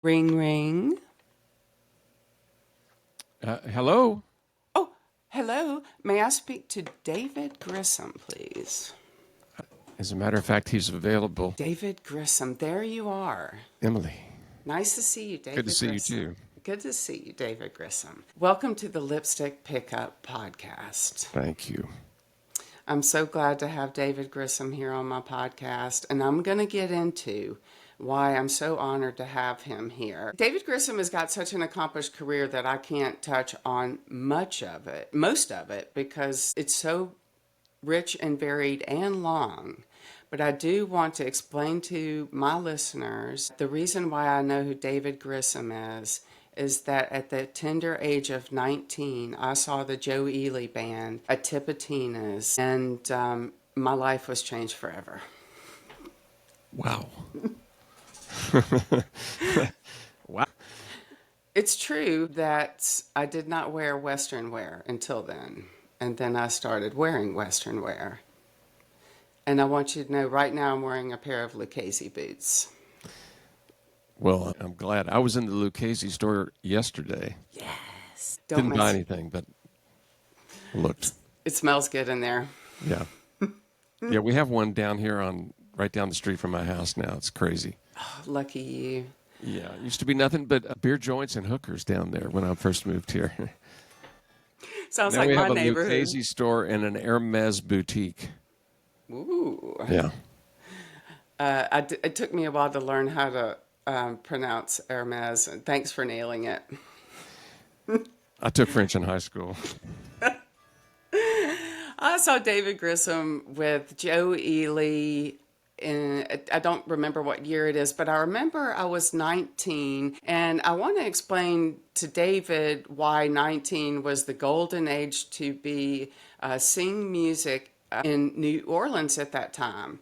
Ring, ring. Hello? Oh, hello. May I speak to David Grissom, please? As a matter of fact, he's available. David Grissom, there you are. Emily. Nice to see you, David Good to see Grissom. you, too. Good to see you, David Grissom. Welcome to the Lipstick Pickup Podcast. Thank you. I'm so glad to have David Grissom here on my podcast, and I'm going to get into why I'm so honored to have him here. David Grissom has got such an accomplished career that I can't touch on most of it, because it's so rich and varied and long. But I do want to explain to my listeners the reason why I know who David Grissom is that at the tender age of 19, I saw the Joe Ely band at Tipitina's, and my life was changed forever. Wow. Wow. It's true that I did not wear Western wear until then, and then I started wearing Western wear. And I want you to know right now I'm wearing a pair of Lucchese boots. Well, I'm glad. I was in the Lucchese store yesterday. Yes. Didn't buy anything, but looked. It smells good in there. Yeah. Yeah, we have one down here right down the street from my house now. It's crazy. Oh, lucky you. Yeah, it used to be nothing but beer joints and hookers down there when I first moved here. Sounds now like we my have a neighborhood. Lucchese store and an Hermes boutique. Ooh. Yeah. It took me a while to learn how to pronounce Hermes. Thanks for nailing it. I took French in high school. I saw David Grissom with Joe Ely I don't remember what year it is, but I remember I was 19, and I want to explain to David why 19 was the golden age to be sing music in New Orleans at that time.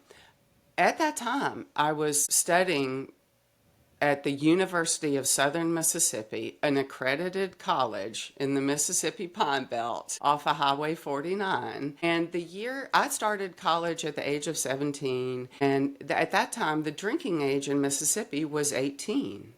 At that time, I was studying at the University of Southern Mississippi, an accredited college in the Mississippi Pine Belt off of Highway 49. And the year I started college at the age of 17, and at that time, the drinking age in Mississippi was 18.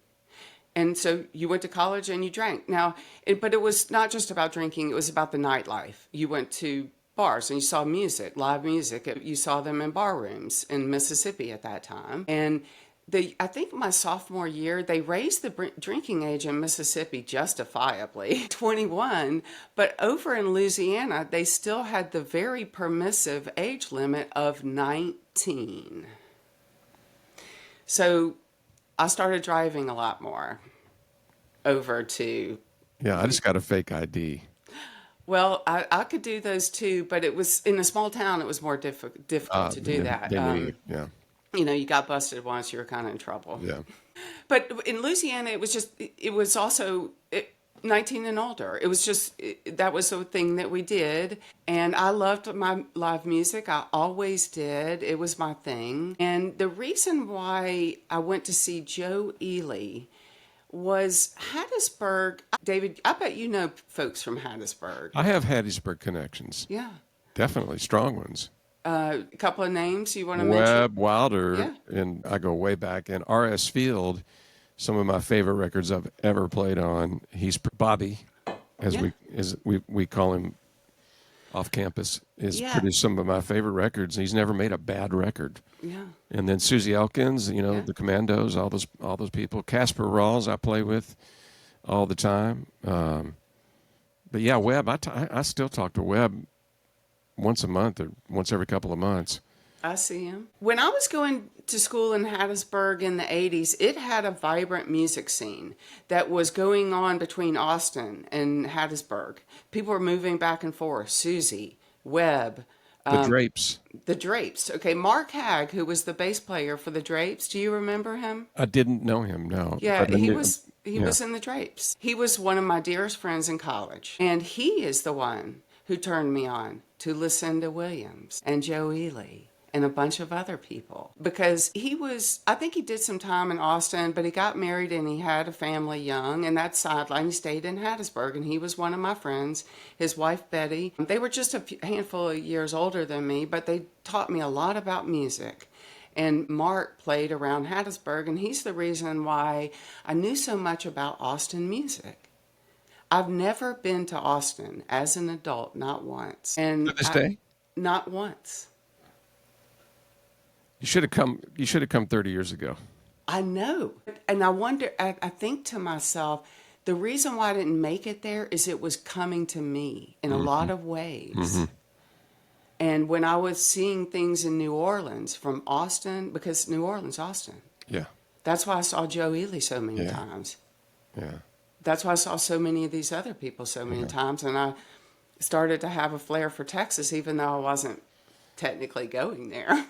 And so you went to college and you drank. Now, but it was not just about drinking, it was about the nightlife. You went to bars and you saw music, live music. You saw them in bar rooms in Mississippi at that time. And I think my sophomore year, they raised the drinking age in Mississippi justifiably, 21, but over in Louisiana, they still had the very permissive age limit of 19. So I started driving a lot more over to... Yeah, I just got a fake ID. Well, I could do those too, but it was in a small town, it was more difficult to do that. They knew you, yeah. You know, you got busted once, you were kind of in trouble. Yeah. But in Louisiana, it was also 19 and older. It was just, that was a thing that we did. And I loved my live music. I always did. It was my thing. And the reason why I went to see Joe Ely was Hattiesburg. David, I bet you know folks from Hattiesburg. I have Hattiesburg connections. Yeah. Definitely strong ones. A couple of names you want to mention? Webb, Wilder, Yeah. and I go way back. And R.S. Field, some of my favorite records I've ever played on. He's Bobby, as we call him off campus, is produced some of my favorite records. He's never made a bad record. Yeah. And then Susie Elkins, the Commandos, all those people. Casper Rawls I play with all the time. But yeah, Webb, I still talk to Webb once a month or once every couple of months. I see him. When I was going to school in Hattiesburg in the 80s, it had a vibrant music scene that was going on between Austin and Hattiesburg. People were moving back and forth. Susie, Webb. The Drapes. The Drapes. Okay, Mark Hagg, who was the bass player for the Drapes. Do you remember him? I didn't know him, no. Yeah, he was in the Drapes. He was one of my dearest friends in college. And he is the one who turned me on to Lucinda Williams and Joe Ely and a bunch of other people. Because I think he did some time in Austin, but he got married and he had a family young, and that sideline, he stayed in Hattiesburg, and he was one of my friends, his wife Betty. They were just a handful of years older than me, but they taught me a lot about music. And Mark played around Hattiesburg, and he's the reason why I knew so much about Austin music. I've never been to Austin as an adult, not once. And To this day? not once. You should have come. You should have come 30 years ago. I know. And I wonder, I think to myself, the reason why I didn't make it there is it was coming to me in a lot of ways. Mm-hmm. And when I was seeing things in New Orleans from Austin, because New Orleans, Austin. Yeah. That's why I saw Joe Ely so many times. Yeah. That's why I saw so many of these other people so many times. And I started to have a flair for Texas, even though I wasn't technically going there.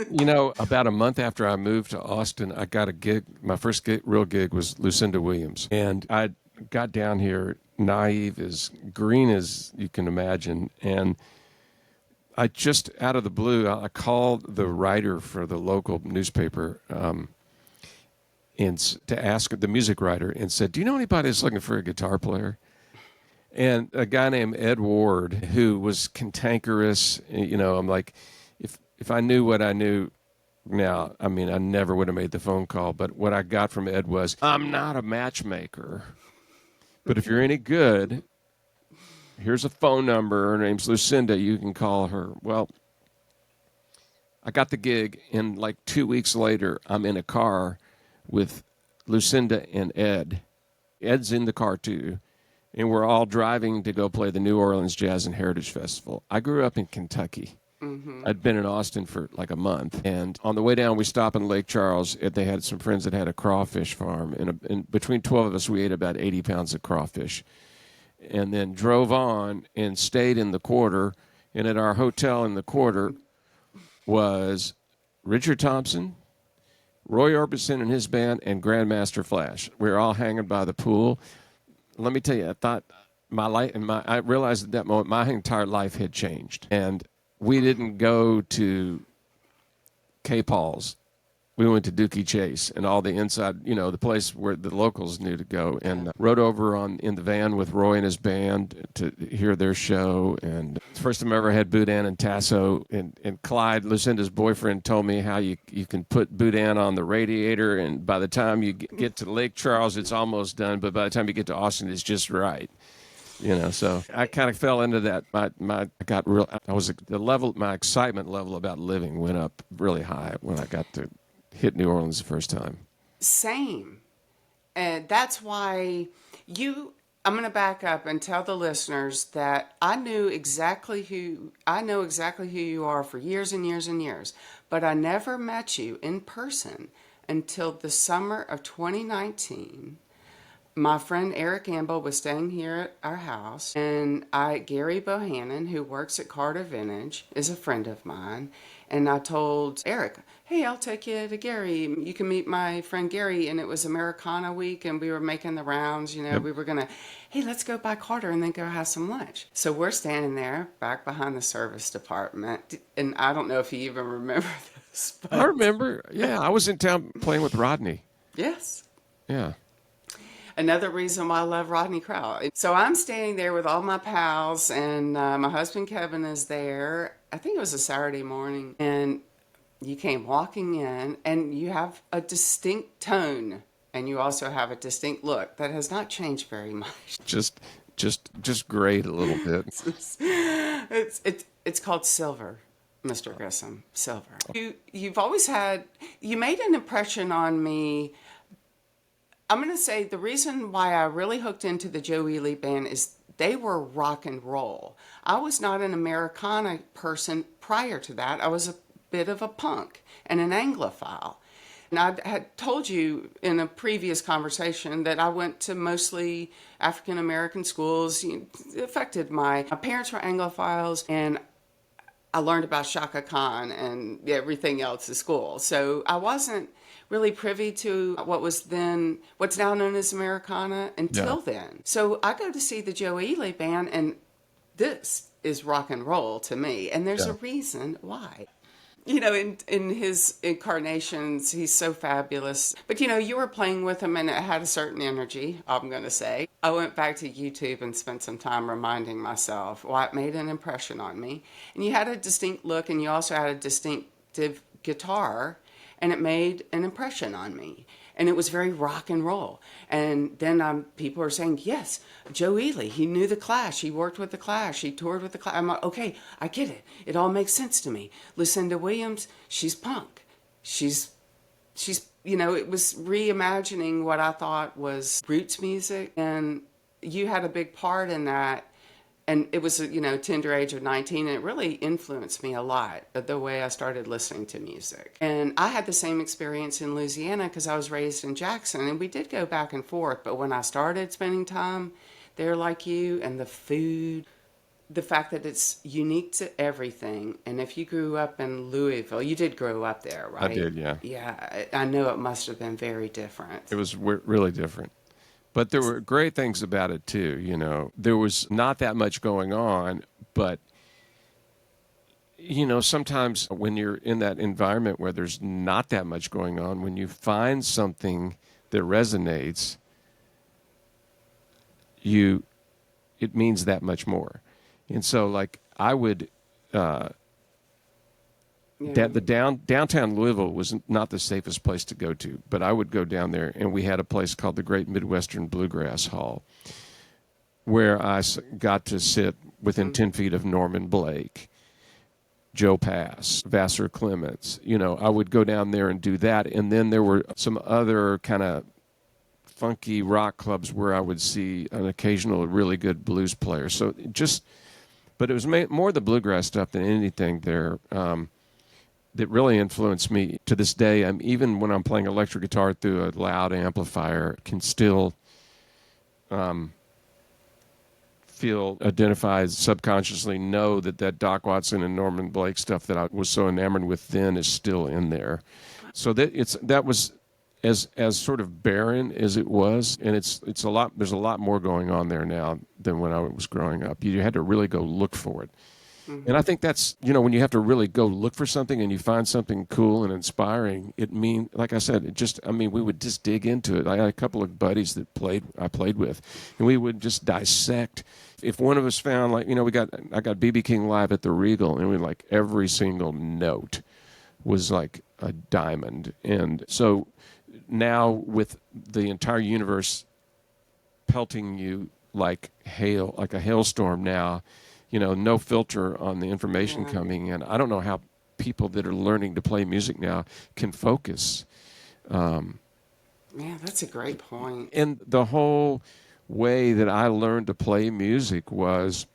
You know, about a month after I moved to Austin, I got a gig. My first real gig was Lucinda Williams. And I got down here naive, as green as you can imagine. And I just, out of the blue, I called the writer for the local newspaper and to ask the music writer and said, do you know anybody that's looking for a guitar player? And a guy named Ed Ward, who was cantankerous, you know, I'm like, if I knew what I knew now, I mean, I never would have made the phone call. But what I got from Ed was, I'm not a matchmaker, but if you're any good, here's a phone number. Her name's Lucinda. You can call her. Well, I got the gig, and like 2 weeks later, I'm in a car with Lucinda and Ed. Ed's in the car, too, and we're all driving to go play the New Orleans Jazz and Heritage Festival. I grew up in Kentucky. Mm-hmm. I'd been in Austin for like a month, and on the way down, we stopped in Lake Charles. They had some friends that had a crawfish farm, and between 12 of us, we ate about 80 pounds of crawfish, and then drove on and stayed in the Quarter, and at our hotel in the Quarter was Richard Thompson, Roy Orbison and his band, and Grandmaster Flash. We were all hanging by the pool. Let me tell you, I thought my life, and I realized at that moment my entire life had changed, and we didn't go to K. Paul's. We went to Dookie Chase and all the inside, you know, the place where the locals knew to go, and rode over in the van with Roy and his band to hear their show. And first time I ever had Boudin and Tasso, and Clyde, Lucinda's boyfriend, told me how you can put Boudin on the radiator, and by the time you get to Lake Charles, it's almost done, but by the time you get to Austin, it's just right. You know, so I kind of fell into that. My excitement level about living went up really high when I got to hit New Orleans the first time. Same. And that's why I'm going to back up and tell the listeners that I know exactly who you are for years and years and years, but I never met you in person until the summer of 2019. My friend Eric Gamble was staying here at our house, and Gary Bohannon, who works at Carter Vintage, is a friend of mine, and I told Eric, hey, I'll take you to Gary. You can meet my friend Gary, and it was Americana week, and we were making the rounds, you know, We were going to, hey, let's go by Carter and then go have some lunch. So we're standing there back behind the service department, and I don't know if you even remember this. But I remember, yeah, I was in town playing with Rodney. Yes. Yeah. Another reason why I love Rodney Crowell. So I'm standing there with all my pals, and my husband Kevin is there. I think it was a Saturday morning, and you came walking in, and you have a distinct tone, and you also have a distinct look that has not changed very much. Just grayed a little bit. It's called silver, Mr. Grissom. Silver. You made an impression on me. I'm going to say the reason why I really hooked into the Joe Ely band is they were rock and roll. I was not an Americana person prior to that. I was a bit of a punk and an Anglophile. And I had told you in a previous conversation that I went to mostly African-American schools. It affected my parents were Anglophiles, and I learned about Shaka Khan and everything else at school. So I wasn't really privy to what's now known as Americana until then. So I go to see the Joe Ely band, and this is rock and roll to me. And there's a reason why. You know, in his incarnations, he's so fabulous. But, you know, you were playing with him, and it had a certain energy, I'm going to say. I went back to YouTube and spent some time reminding myself why it made an impression on me. And you had a distinct look, and you also had a distinctive guitar, and it made an impression on me. And it was very rock and roll. And then people are saying, yes, Joe Ely, he knew the Clash. He worked with the Clash. He toured with the Clash. I'm like, okay, I get it. It all makes sense to me. Lucinda Williams, she's punk. She's, it was reimagining what I thought was roots music. And you had a big part in that. And it was, tender age of 19, and it really influenced me a lot, the way I started listening to music. And I had the same experience in Louisiana because I was raised in Jackson, and we did go back and forth. But when I started spending time there like you, and the food, the fact that it's unique to everything. And if you grew up in Louisville, you did grow up there, right? I did, yeah. Yeah, I know it must have been very different. It was really different. But there were great things about it, too, There was not that much going on, but, sometimes when you're in that environment where there's not that much going on, when you find something that resonates, it means that much more. And so, like, I would... downtown Louisville was not the safest place to go to, but I would go down there, and we had a place called the Great Midwestern Bluegrass Hall, where I got to sit within 10 feet of Norman Blake, Joe Pass, Vassar Clements. I would go down there and do that, and then there were some other kind of funky rock clubs where I would see an occasional really good blues player. So but it was more the bluegrass stuff than anything there. That really influenced me to this day. Even when I'm playing electric guitar through a loud amplifier, can still feel identified subconsciously, know that Doc Watson and Norman Blake stuff that I was so enamored with then is still in there. So that was as sort of barren as it was, and it's a lot. There's a lot more going on there now than when I was growing up. You had to really go look for it. And I think that's, when you have to really go look for something and you find something cool and inspiring, like I said, we would just dig into it. I had a couple of buddies that I played with, and we would just dissect. If one of us found, I got B.B. King live at the Regal, and every single note was like a diamond. And so now with the entire universe pelting you like a hailstorm now, no filter on the information coming in. I don't know how people that are learning to play music now can focus. Yeah, that's a great point. And the whole way that I learned to play music was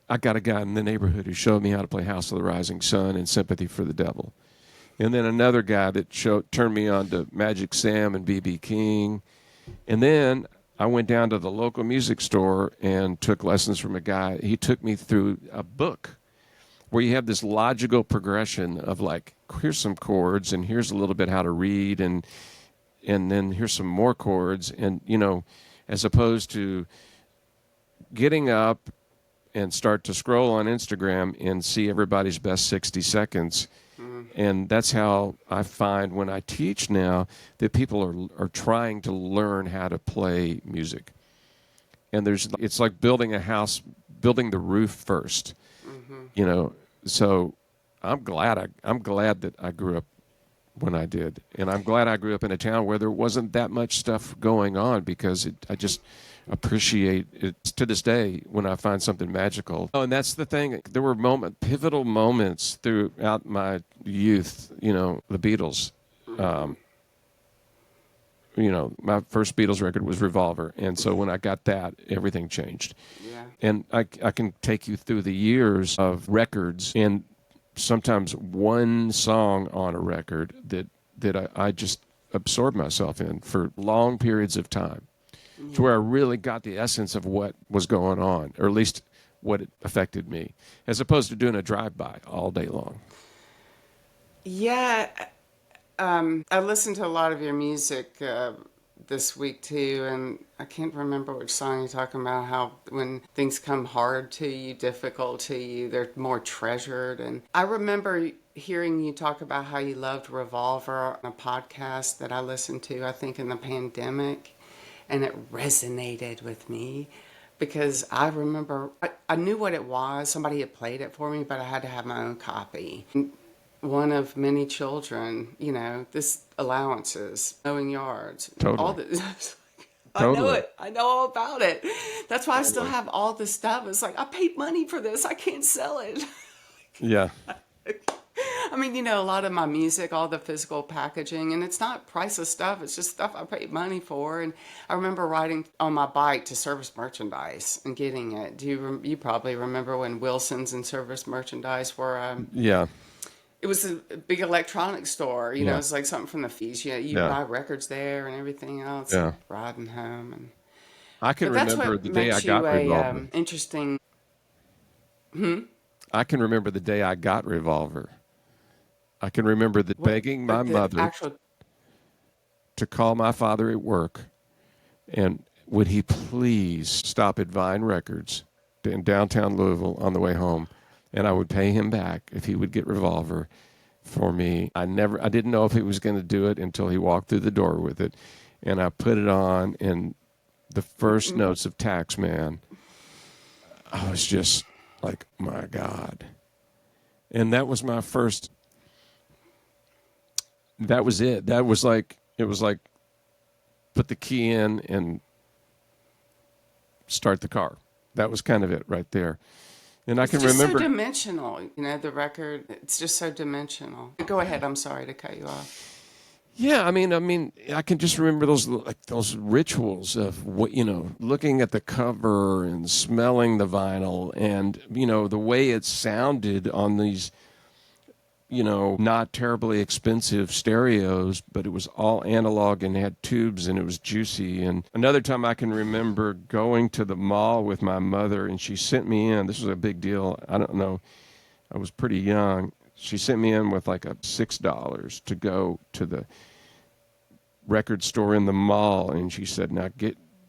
I got a guy in the neighborhood who showed me how to play House of the Rising Sun and Sympathy for the Devil. And then another guy that turned me on to Magic Sam and B.B. King. And then I went down to the local music store and took lessons from a guy. He took me through a book where you have this logical progression of here's some chords and here's a little bit how to read and then here's some more chords. And, as opposed to getting up and start to scroll on Instagram and see everybody's best 60 seconds. And that's how I find when I teach now that people are trying to learn how to play music. And it's like building a house, building the roof first. So I'm glad that I grew up when I did. And I'm glad I grew up in a town where there wasn't that much stuff going on, because I just appreciate it to this day when I find something magical. Oh, and that's the thing. There were pivotal moments throughout my youth, the Beatles. My first Beatles record was Revolver. And so when I got that, everything changed. Yeah. And I can take you through the years of records, and sometimes one song on a record that I just absorbed myself in for long periods of time. To where I really got the essence of what was going on, or at least what it affected me, as opposed to doing a drive-by all day long. Yeah, I listened to a lot of your music this week too, and I can't remember which song you're talking about, how when things come hard to you, difficult to you, they're more treasured. And I remember hearing you talk about how you loved Revolver on a podcast that I listened to, I think in the pandemic. And it resonated with me because I remember I knew what it was. Somebody had played it for me, but I had to have my own copy. one of many children, this allowances, mowing yards, all Totally. this. I know Totally. it. I know all about it. That's why I still Totally. have all this stuff. It's like, I paid money for this. I can't sell it. Yeah. I mean, a lot of my music, all the physical packaging, and it's not priceless stuff. It's just stuff I paid money for. And I remember riding on my bike to Service Merchandise and getting it. You probably remember when Wilson's and Service Merchandise were, Yeah. it was a big electronics store. It Yeah. was like something from the fees. You Yeah. buy records there and everything else. Yeah. And riding home. I can But that's remember what the day I makes got you a Revolver. interesting. I can remember the day I got Revolver. I can remember begging my the mother actual. to call my father at work, and would he please stop at Vine Records in downtown Louisville on the way home, and I would pay him back if he would get Revolver for me. I didn't know if he was going to do it until he walked through the door with it, and I put it on, and the first notes of Taxman, I was just like, my God. And that was my first. That was it. It was like put the key in and start the car. That was kind of it right there. And I can remember. It's just so dimensional, the record. It's just so dimensional. Go ahead. I'm sorry to cut you off. Yeah, I mean, I can just remember those rituals of looking at the cover and smelling the vinyl, and the way it sounded on these. Not terribly expensive stereos, but it was all analog and had tubes and it was juicy. And another time I can remember going to the mall with my mother and she sent me in. This was a big deal. I don't know. I was pretty young. She sent me in with like $6 to go to the record store in the mall. And she said, now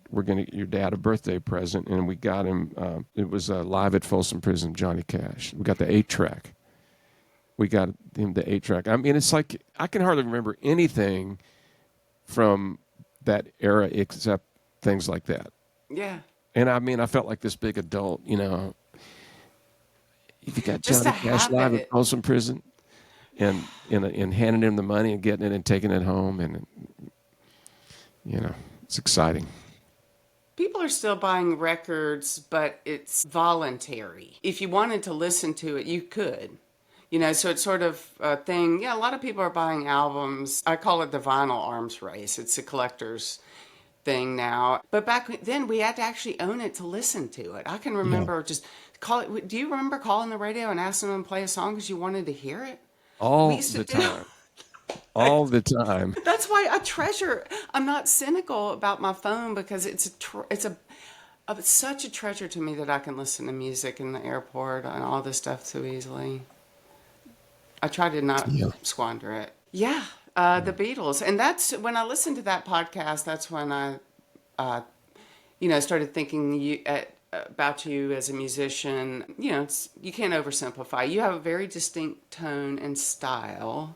we're going to get your dad a birthday present. And we got him, it was Live at Folsom Prison, Johnny Cash. We got the 8-track. We got him the 8-track. I mean, it's like I can hardly remember anything from that era except things like that. Yeah. And I mean, I felt like this big adult, If you got Just Johnny to Cash have live it. at Folsom Prison and handing him the money and getting it and taking it home, and it's exciting. People are still buying records, but it's voluntary. If you wanted to listen to it, you could. So it's sort of a thing. Yeah, a lot of people are buying albums. I call it the vinyl arms race. It's a collector's thing now. But back then, we had to actually own it to listen to it. I can remember just call it. Do you remember calling the radio and asking them to play a song because you wanted to hear it? All the time. All the time. That's why I treasure. I'm not cynical about my phone because it's such a treasure to me that I can listen to music in the airport and all this stuff so easily. I try to not squander it. Yeah, the Beatles. And that's when I listened to that podcast, that's when I, started thinking about you as a musician. You can't oversimplify. You have a very distinct tone and style,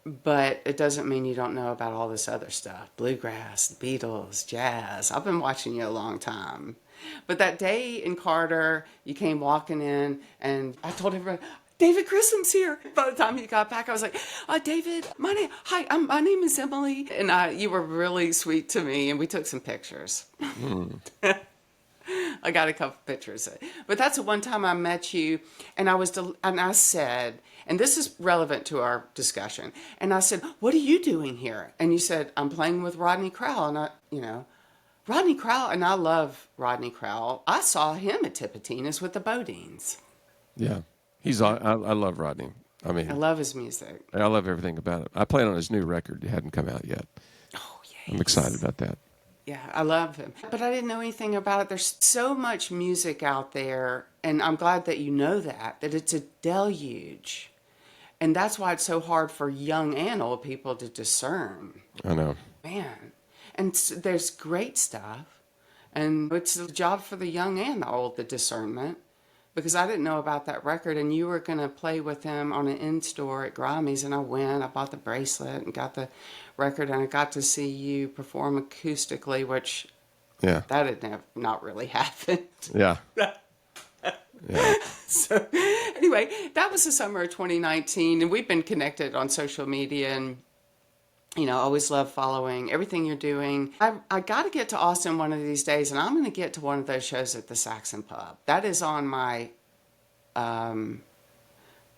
but it doesn't mean you don't know about all this other stuff. Bluegrass, the Beatles, jazz. I've been watching you a long time. But that day in Carter, you came walking in, and I told everybody, David Grissom's here. By the time you got back, I was like, David, my name is Emily. And you were really sweet to me, and we took some pictures. I got a couple pictures. But that's the one time I met you, and I said, and this is relevant to our discussion, and I said, what are you doing here? And you said, I'm playing with Rodney Crowell. And Rodney Crowell, and I love Rodney Crowell. I saw him at Tipitina's with the Bodines. Yeah. I love Rodney. I mean, I love his music. I love everything about it. I played on his new record. It hadn't come out yet. Oh, yes. I'm excited about that. Yeah, I love him. But I didn't know anything about it. There's so much music out there, and I'm glad that you know that it's a deluge. And that's why it's so hard for young and old people to discern. I know. Man. And there's great stuff. And it's a job for the young and the old, the discernment. Because I didn't know about that record, and you were going to play with him on an in-store at Grammys, and I went. I bought the bracelet and got the record, and I got to see you perform acoustically, which that had not really happened. Yeah. So anyway, anyway, that was the summer of 2019, and we've been connected on social media, and always love following everything you're doing. I got to get to Austin one of these days, and I'm going to get to one of those shows at the Saxon Pub. That is on my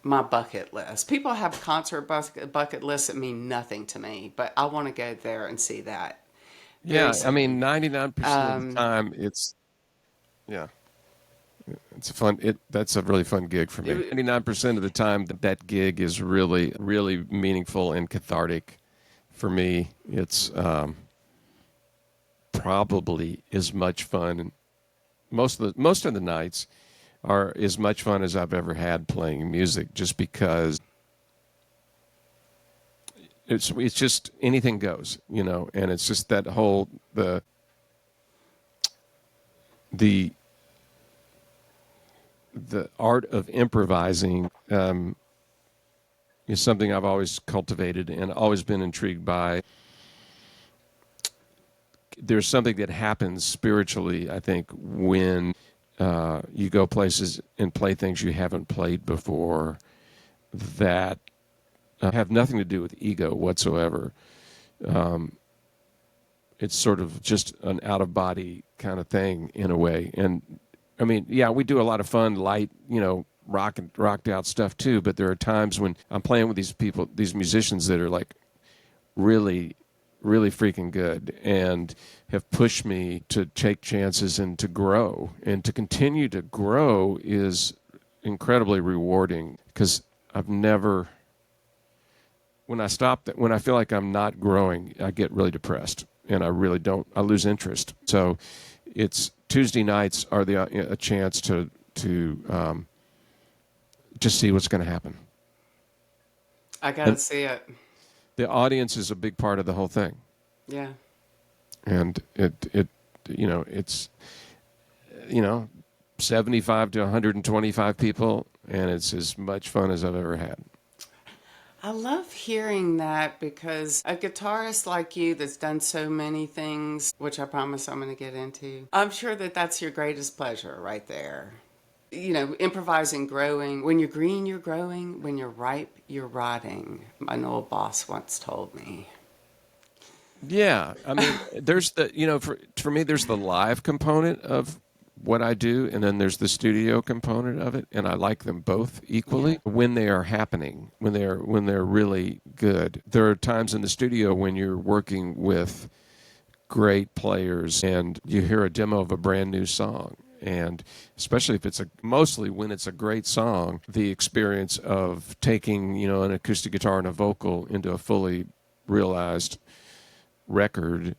my bucket list. People have concert bucket lists that mean nothing to me, but I want to go there and see that. Yeah, I Soon. mean, 99% of the time, yeah, it's a that's a really fun gig for me. 99% of the time, that gig is really, really meaningful and cathartic. For me, it's probably as much fun. Most of the nights are as much fun as I've ever had playing music, just because it's just anything goes, and it's just that whole the art of improvising is something I've always cultivated and always been intrigued by. There's something that happens spiritually, I think, when you go places and play things you haven't played before that have nothing to do with ego whatsoever. It's sort of just an out-of-body kind of thing in a way. And, I mean, yeah, we do a lot of fun, light, rocked out stuff too, but there are times when I'm playing with these people, these musicians that are like really, really freaking good and have pushed me to take chances and to grow. And to continue to grow is incredibly rewarding, because I've never, when I feel like I'm not growing, I get really depressed and I lose interest. So it's Tuesday nights are a chance to just see what's going to happen. I got to see it. The audience is a big part of the whole thing. Yeah. And it's 75 to 125 people, and it's as much fun as I've ever had. I love hearing that, because a guitarist like you that's done so many things, which I promise I'm going to get into, I'm sure that that's your greatest pleasure right there. Improvising, growing. When you're green, you're growing. When you're ripe, you're rotting. An old boss once told me. Yeah. I mean, there's for me, there's the live component of what I do, and then there's the studio component of it, and I like them both equally when they are happening, when they're really good. There are times in the studio when you're working with great players and you hear a demo of a brand new song, and especially if mostly when it's a great song, the experience of taking, an acoustic guitar and a vocal into a fully realized record,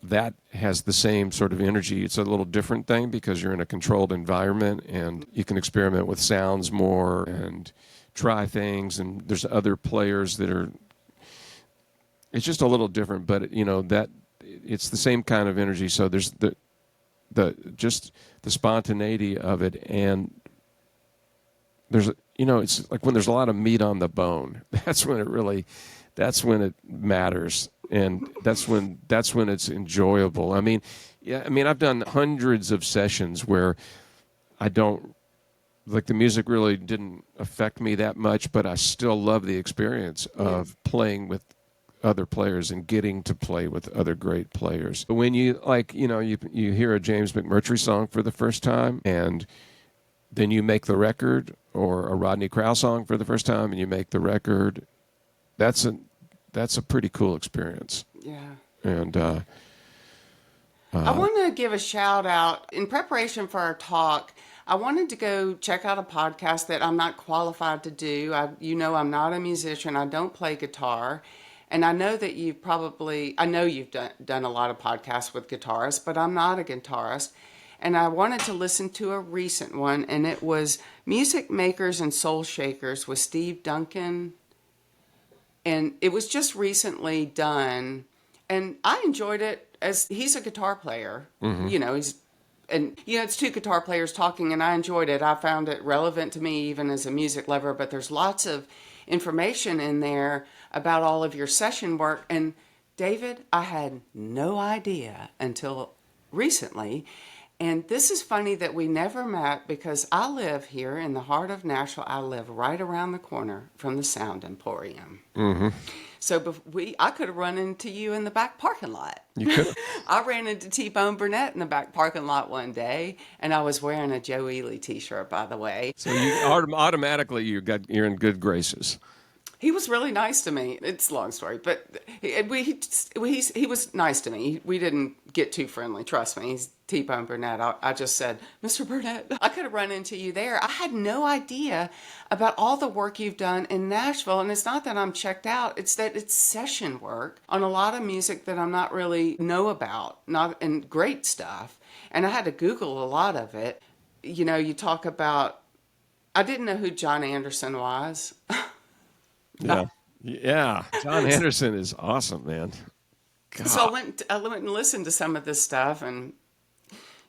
that has the same sort of energy. It's a little different thing because you're in a controlled environment and you can experiment with sounds more and try things, and there's other players that are, it's just a little different, but that it's the same kind of energy. So there's the spontaneity of it, and there's it's like when there's a lot of meat on the bone, that's when it matters. And that's when it's enjoyable. I mean, I've done hundreds of sessions where the music really didn't affect me that much, but I still love the experience of playing with other players and getting to play with other great players. When you you hear a James McMurtry song for the first time, and then you make the record, or a Rodney Crowell song for the first time and you make the record, that's a pretty cool experience. Yeah. And I want to give a shout out. In preparation for our talk, I wanted to go check out a podcast that I'm not qualified to do. I'm not a musician. I don't play guitar. And I know that you've done a lot of podcasts with guitarists, but I'm not a guitarist. And I wanted to listen to a recent one, and it was Music Makers and Soul Shakers with Steve Duncan. And it was just recently done, and I enjoyed it, as he's a guitar player. Mm-hmm. It's two guitar players talking, and I enjoyed it. I found it relevant to me even as a music lover, but there's lots of information in there about all of your session work. And David, I had no idea until recently. And this is funny that we never met because I live here in the heart of Nashville. I live right around the corner from the Sound Emporium. Mm-hmm. So I could have run into you in the back parking lot. You could have. I ran into T-Bone Burnett in the back parking lot one day, and I was wearing a Joe Ely T-shirt, by the way. So you automatically you're in good graces. He was really nice to me. It's a long story, but he was nice to me. We didn't get too friendly, trust me. He's T-Bone Burnett. I just said, Mr. Burnett, I could have run into you there. I had no idea about all the work you've done in Nashville, and it's not that I'm checked out. It's that it's session work on a lot of music that I'm not really know about, and great stuff. And I had to Google a lot of it. You know, you talk about, I didn't know who John Anderson was. Yeah. John Anderson is awesome, man. God. So I went and listened to some of this stuff, and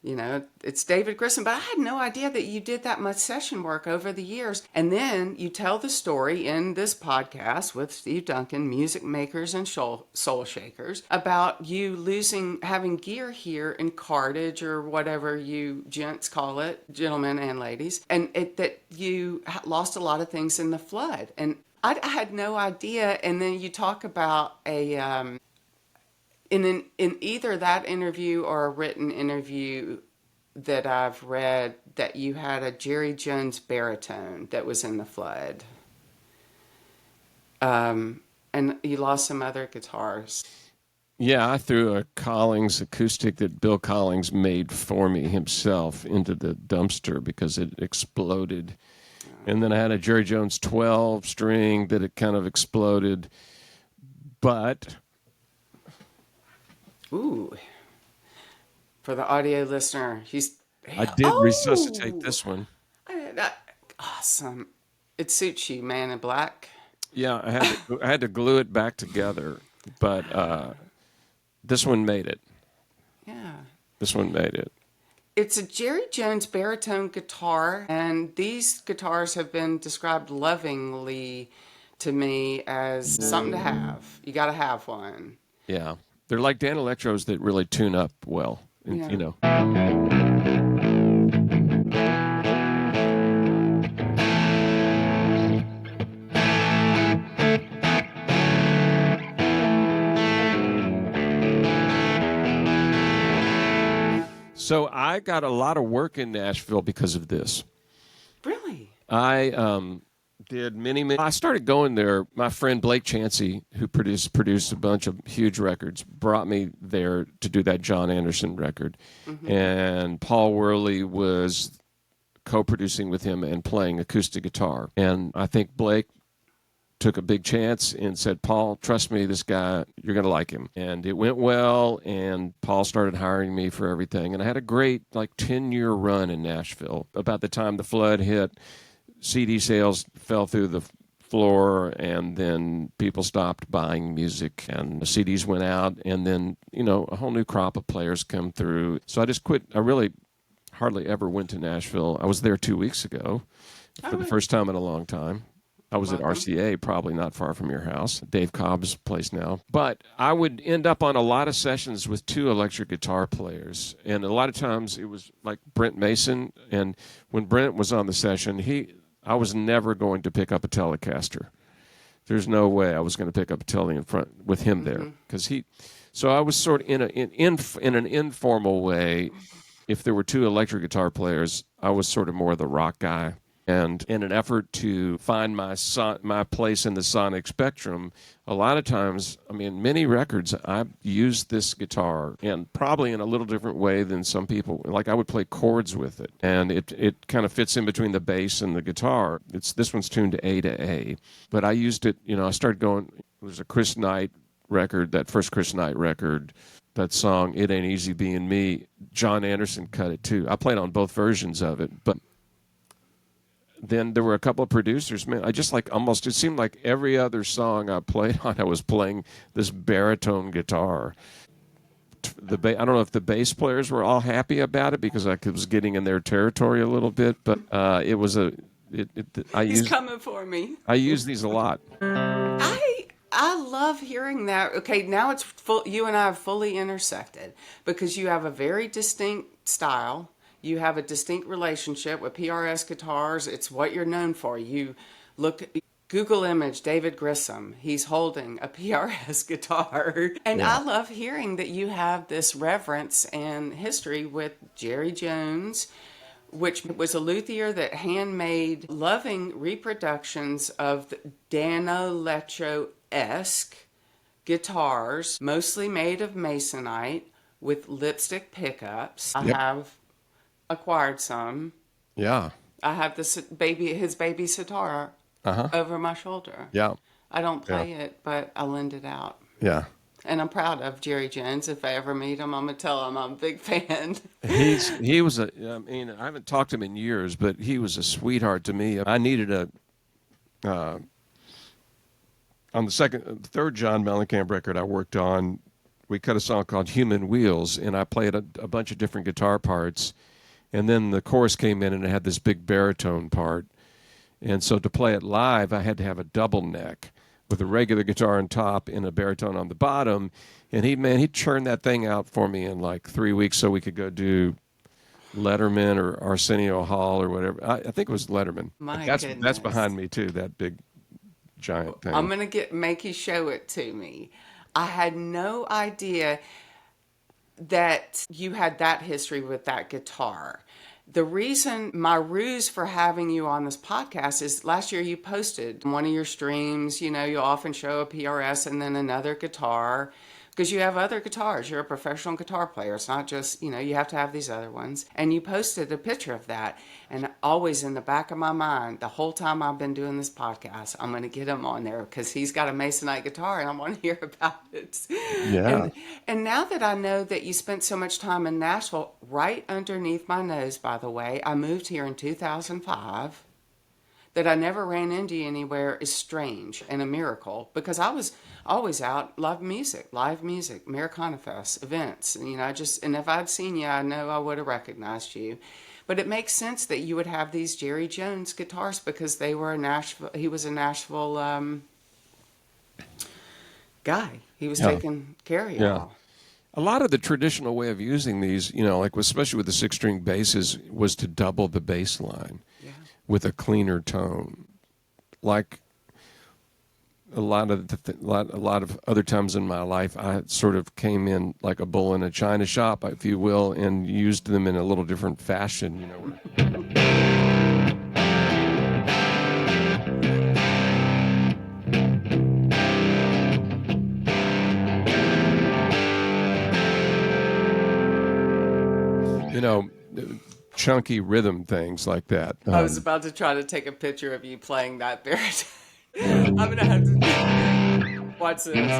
you know, it's David Grissom, but I had no idea that you did that much session work over the years. And then you tell the story in this podcast with Steve Duncan, Music Makers and Soul Shakers, about you having gear here in cartage or whatever you gents call it, gentlemen and ladies, and that you lost a lot of things in the flood. And I had no idea. And then you talk about in either that interview or a written interview that I've read, that you had a Jerry Jones baritone that was in the flood. And you lost some other guitars. Yeah, I threw a Collings acoustic that Bill Collings made for me himself into the dumpster because it exploded. And then I had a Jerry Jones 12 string that it kind of exploded. But ooh, for the audio listener, I did resuscitate this one. Awesome. It suits you, Man in Black. Yeah, I had to glue it back together, but this one made it. Yeah. This one made it. It's a Jerry Jones baritone guitar, and these guitars have been described lovingly to me as something to have. You got to have one. Yeah. They're like Dan Electros that really tune up well, Yeah. you know. So I got a lot of work in Nashville because of this. Really? I did many. I started going there. My friend Blake Chansey, who produced a bunch of huge records, brought me there to do that John Anderson record. Mm-hmm. And Paul Worley was co-producing with him and playing acoustic guitar. And I think Blake took a big chance and said, Paul, trust me, this guy, you're going to like him. And it went well, and Paul started hiring me for everything. And I had a great, 10-year run in Nashville. About the time the flood hit, CD sales fell through the floor, and then people stopped buying music, and the CDs went out, and then, a whole new crop of players come through. So I just quit. I really hardly ever went to Nashville. I was there 2 weeks ago for the first time in a long time. I was at RCA, probably not far from your house, Dave Cobb's place now. But I would end up on a lot of sessions with two electric guitar players. And a lot of times it was like Brent Mason. And when Brent was on the session, I was never going to pick up a Telecaster. There's no way I was going to pick up a Tele in front with him there. So I was sort of in an informal way. If there were two electric guitar players, I was sort of more the rock guy. And in an effort to find my place in the sonic spectrum, a lot of times, many records, I used this guitar, and probably in a little different way than some people. Like I would play chords with it, and it kind of fits in between the bass and the guitar. This one's tuned to A, but I used it. I started going. There's a Chris Knight record, that first Chris Knight record. That song, It Ain't Easy Being Me. John Anderson cut it too. I played on both versions of it, but then there were a couple of producers, man, I just it seemed like every other song I played on, I was playing this baritone guitar. I don't know if the bass players were all happy about it because I was getting in their territory a little bit, but it was He's coming for me. I use these a lot. I I love hearing that. Okay, now it's full. You and I have fully intersected because you have a very distinct style. You have a distinct relationship with PRS Guitars. It's what you're known for. You look, Google image David Grissom. He's holding a PRS guitar. And Yeah. I love hearing that you have this reverence and history with Jerry Jones, which was a luthier that handmade loving reproductions of the Danielectro-esque guitars, mostly made of masonite with lipstick pickups. I have acquired some. Yeah. I have his baby sitar over my shoulder. Yeah. I don't play it, but I lend it out. Yeah. And I'm proud of Jerry Jones. If I ever meet him, I'm going to tell him I'm a big fan. He was I haven't talked to him in years, but he was a sweetheart to me. I needed on the third John Mellencamp record I worked on, we cut a song called Human Wheels, and I played a bunch of different guitar parts. And then the chorus came in, and it had this big baritone part. And so to play it live, I had to have a double neck with a regular guitar on top and a baritone on the bottom. And he churned that thing out for me in like 3 weeks so we could go do Letterman or Arsenio Hall or whatever. I think it was Letterman. That's behind me too, that big giant thing. I'm going to make you show it to me. I had no idea that you had that history with that guitar. The reason, my ruse for having you on this podcast is last year you posted one of your streams, you often show a PRS and then another guitar because you have other guitars. You're a professional guitar player. It's not just, you have to have these other ones. And you posted a picture of that. And always in the back of my mind, the whole time I've been doing this podcast, I'm going to get him on there because he's got a Masonite guitar and I want to hear about it. Yeah. And now that I know that you spent so much time in Nashville, right underneath my nose, by the way, I moved here in 2005. That I never ran into you anywhere is strange and a miracle because I was always out live music, Americana Fest, events. And, and if I'd seen you, I know I would have recognized you. But it makes sense that you would have these Jerry Jones guitars because he was a Nashville guy. He was taking care of you all. A lot of the traditional way of using these, especially with the 6-string basses, was to double the bass line. With a cleaner tone, like a lot of other times in my life, I sort of came in like a bull in a china shop, if you will, and used them in a little different fashion. Chunky rhythm things like that. I was about to try to take a picture of you playing that baritone. I'm going to have to watch this.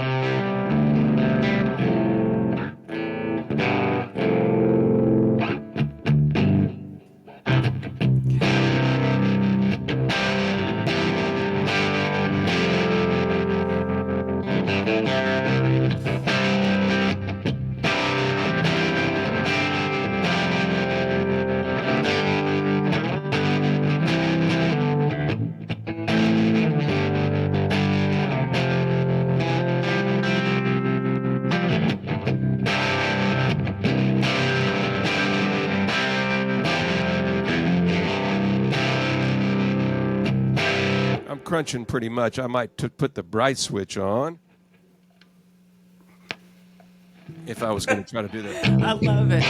Crunching pretty much. I might put the bright switch on if I was going to try to do that. I love it.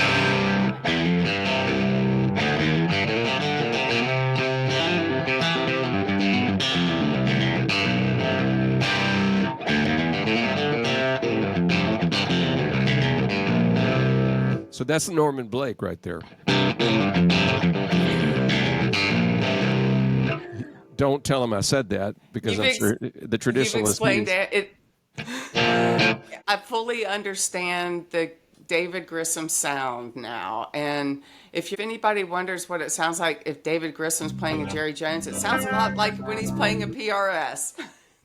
So that's Norman Blake right there. Don't tell him I said that because I'm sure the traditionalist. You've explained it. I fully understand the David Grissom sound now, and if anybody wonders what it sounds like if David Grissom's playing a Jerry Jones, it sounds a lot like when he's playing a PRS.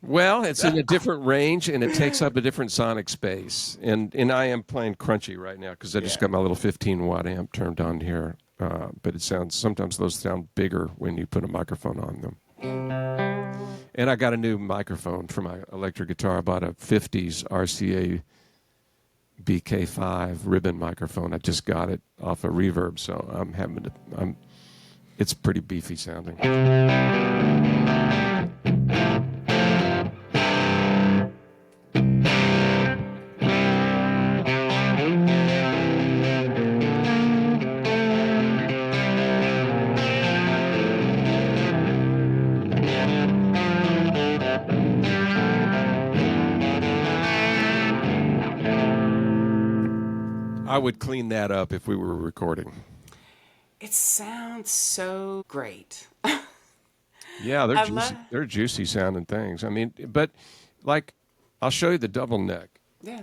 Well, it's in a different range and it takes up a different sonic space, and I am playing crunchy right now because I just got my little 15-watt amp turned on here, but sometimes those sound bigger when you put a microphone on them. And I got a new microphone for my electric guitar. I bought a 50s RCA BK5 ribbon microphone. I just got it off a Reverb, so it's pretty beefy sounding. I would clean that up if we were recording. It sounds so great. Yeah, they're juicy sounding things. I mean, but like, I'll show you the double neck. Yeah.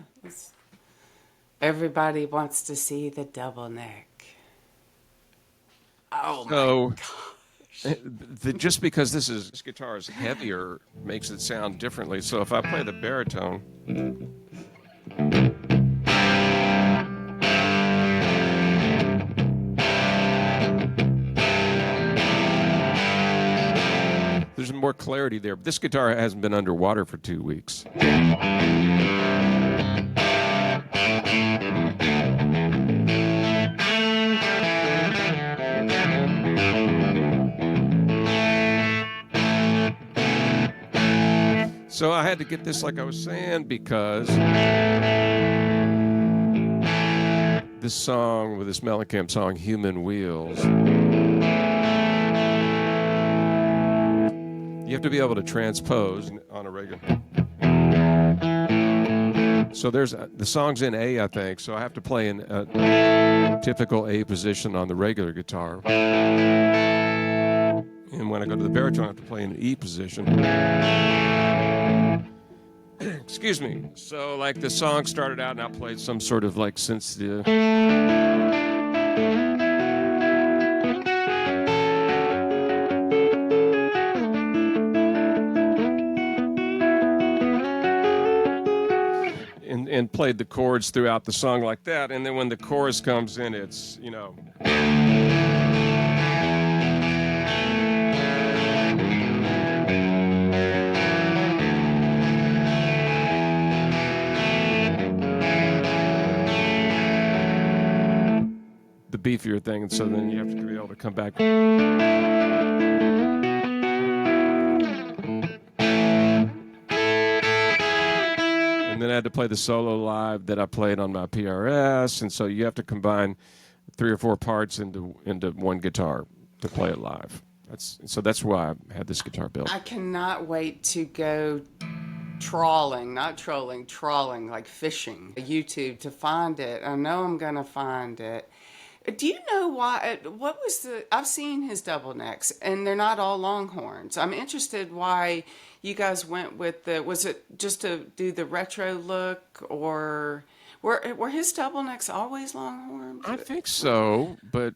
Everybody wants to see the double neck. Oh, my gosh. Just because this guitar is heavier makes it sound differently. So if I play the baritone. There's more clarity there. This guitar hasn't been underwater for 2 weeks. So I had to get this, like I was saying, because this song, with this Mellencamp song, Human Wheels, you have to be able to transpose on a regular. So the song's in A, I think, so I have to play in a typical A position on the regular guitar. And when I go to the baritone, I have to play in an E position. Excuse me. So, like, the song started out and I played some sort of, like, sensitive. And played the chords throughout the song like that. And then when the chorus comes in, it's, you know. The beefier thing. And so then you have to be able to come back. And then I had to play the solo live that I played on my PRS, and so you have to combine 3 or 4 parts into one guitar to play it live. That's why I had this guitar built. I cannot wait to go trawling, not trolling, trawling, like fishing, YouTube to find it. I know I'm going to find it. Do you know why? I've seen his double necks, and they're not all Longhorns. I'm interested why you guys went with was it just to do the retro look, or were his double necks always Longhorns? I think so, but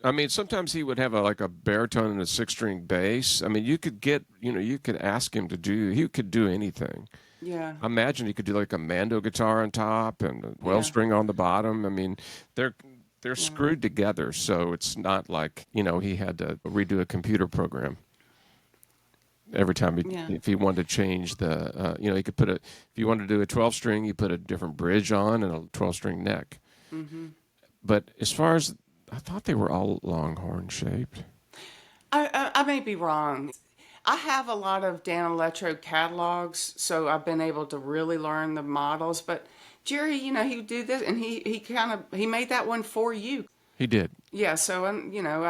I mean, sometimes he would have a baritone and a 6-string bass. I mean, you could ask him he could do anything. Yeah. I imagine he could do like a Mando guitar on top and a 12-string on the bottom. I mean, they're screwed together, so it's not like, he had to redo a computer program every time if he wanted to change the, he could if you wanted to do a 12-string, you put a different bridge on and a 12-string neck. Mm-hmm. But as far as, I thought they were all Longhorn shaped. I may be wrong. I have a lot of Dan Electro catalogs, so I've been able to really learn the models, but Jerry, he would do this, and he made that one for you. He did. Yeah, so I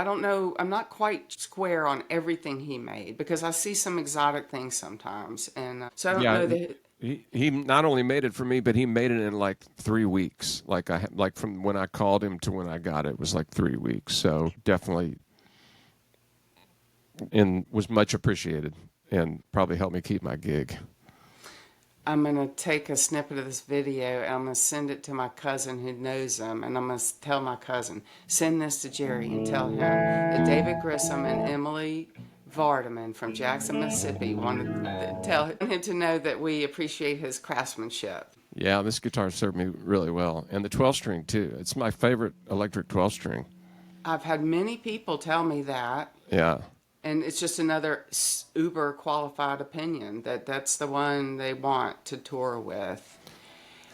don't know. I'm not quite square on everything he made because I see some exotic things sometimes, and so I don't know that. He not only made it for me, but he made it in like 3 weeks. Like from when I called him to when I got it was like 3 weeks. So definitely, and was much appreciated, and probably helped me keep my gig. I'm going to take a snippet of this video and I'm going to send it to my cousin who knows him. And I'm going to tell my cousin, send this to Jerry and tell him that David Grissom and Emily Vardaman from Jackson, Mississippi wanted to tell him to know that we appreciate his craftsmanship. Yeah, this guitar served me really well. And the 12-string, too. It's my favorite electric 12-string. I've had many people tell me that. Yeah. And it's just another uber qualified opinion that's the one they want to tour with.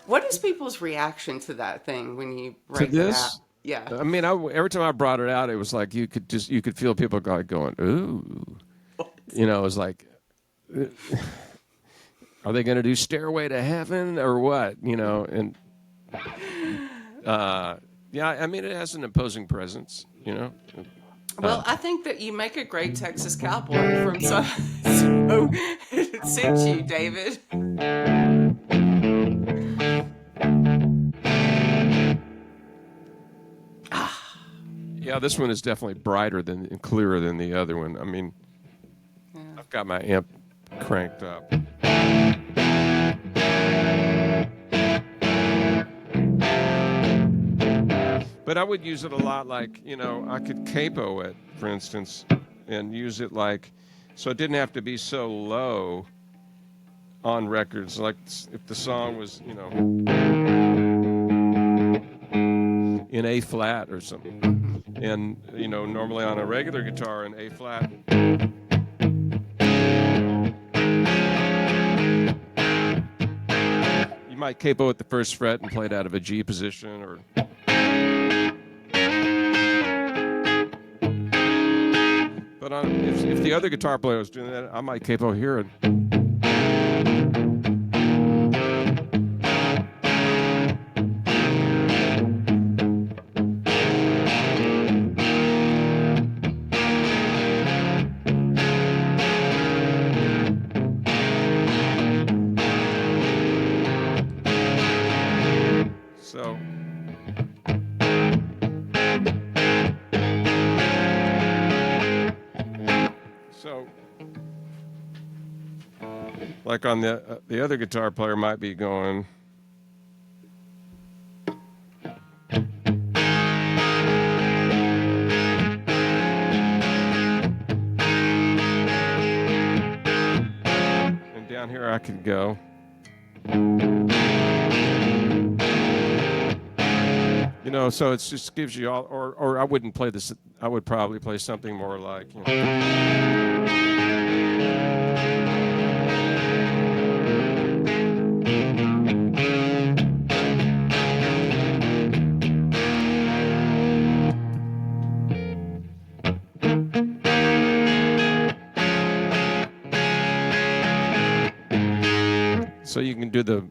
What is people's reaction to that thing when you To break it out? this, Yeah. I mean, every time I brought it out, it was like you could feel people going, ooh, you know, it was like, are they going to do Stairway to Heaven or what? You know, and yeah, I mean, it has an imposing presence, you know. Well, I think that you make a great Texas cowboy from so it suits you, David. Yeah, this one is definitely brighter and clearer than the other one. I mean, I've got my amp cranked up. But I would use it a lot like, you know, I could capo it, for instance, and use it like, so it didn't have to be so low on records. Like if the song was, you know, in A flat or something. And, you know, normally on a regular guitar in A flat, you might capo at the first fret and play it out of a G position or... But if the other guitar player was doing that, I might capo here. So, like on the other guitar player might be going. And down here I could go. You know, so it just gives you all, or I wouldn't play this, I would probably play something more like, you know. So you can do the,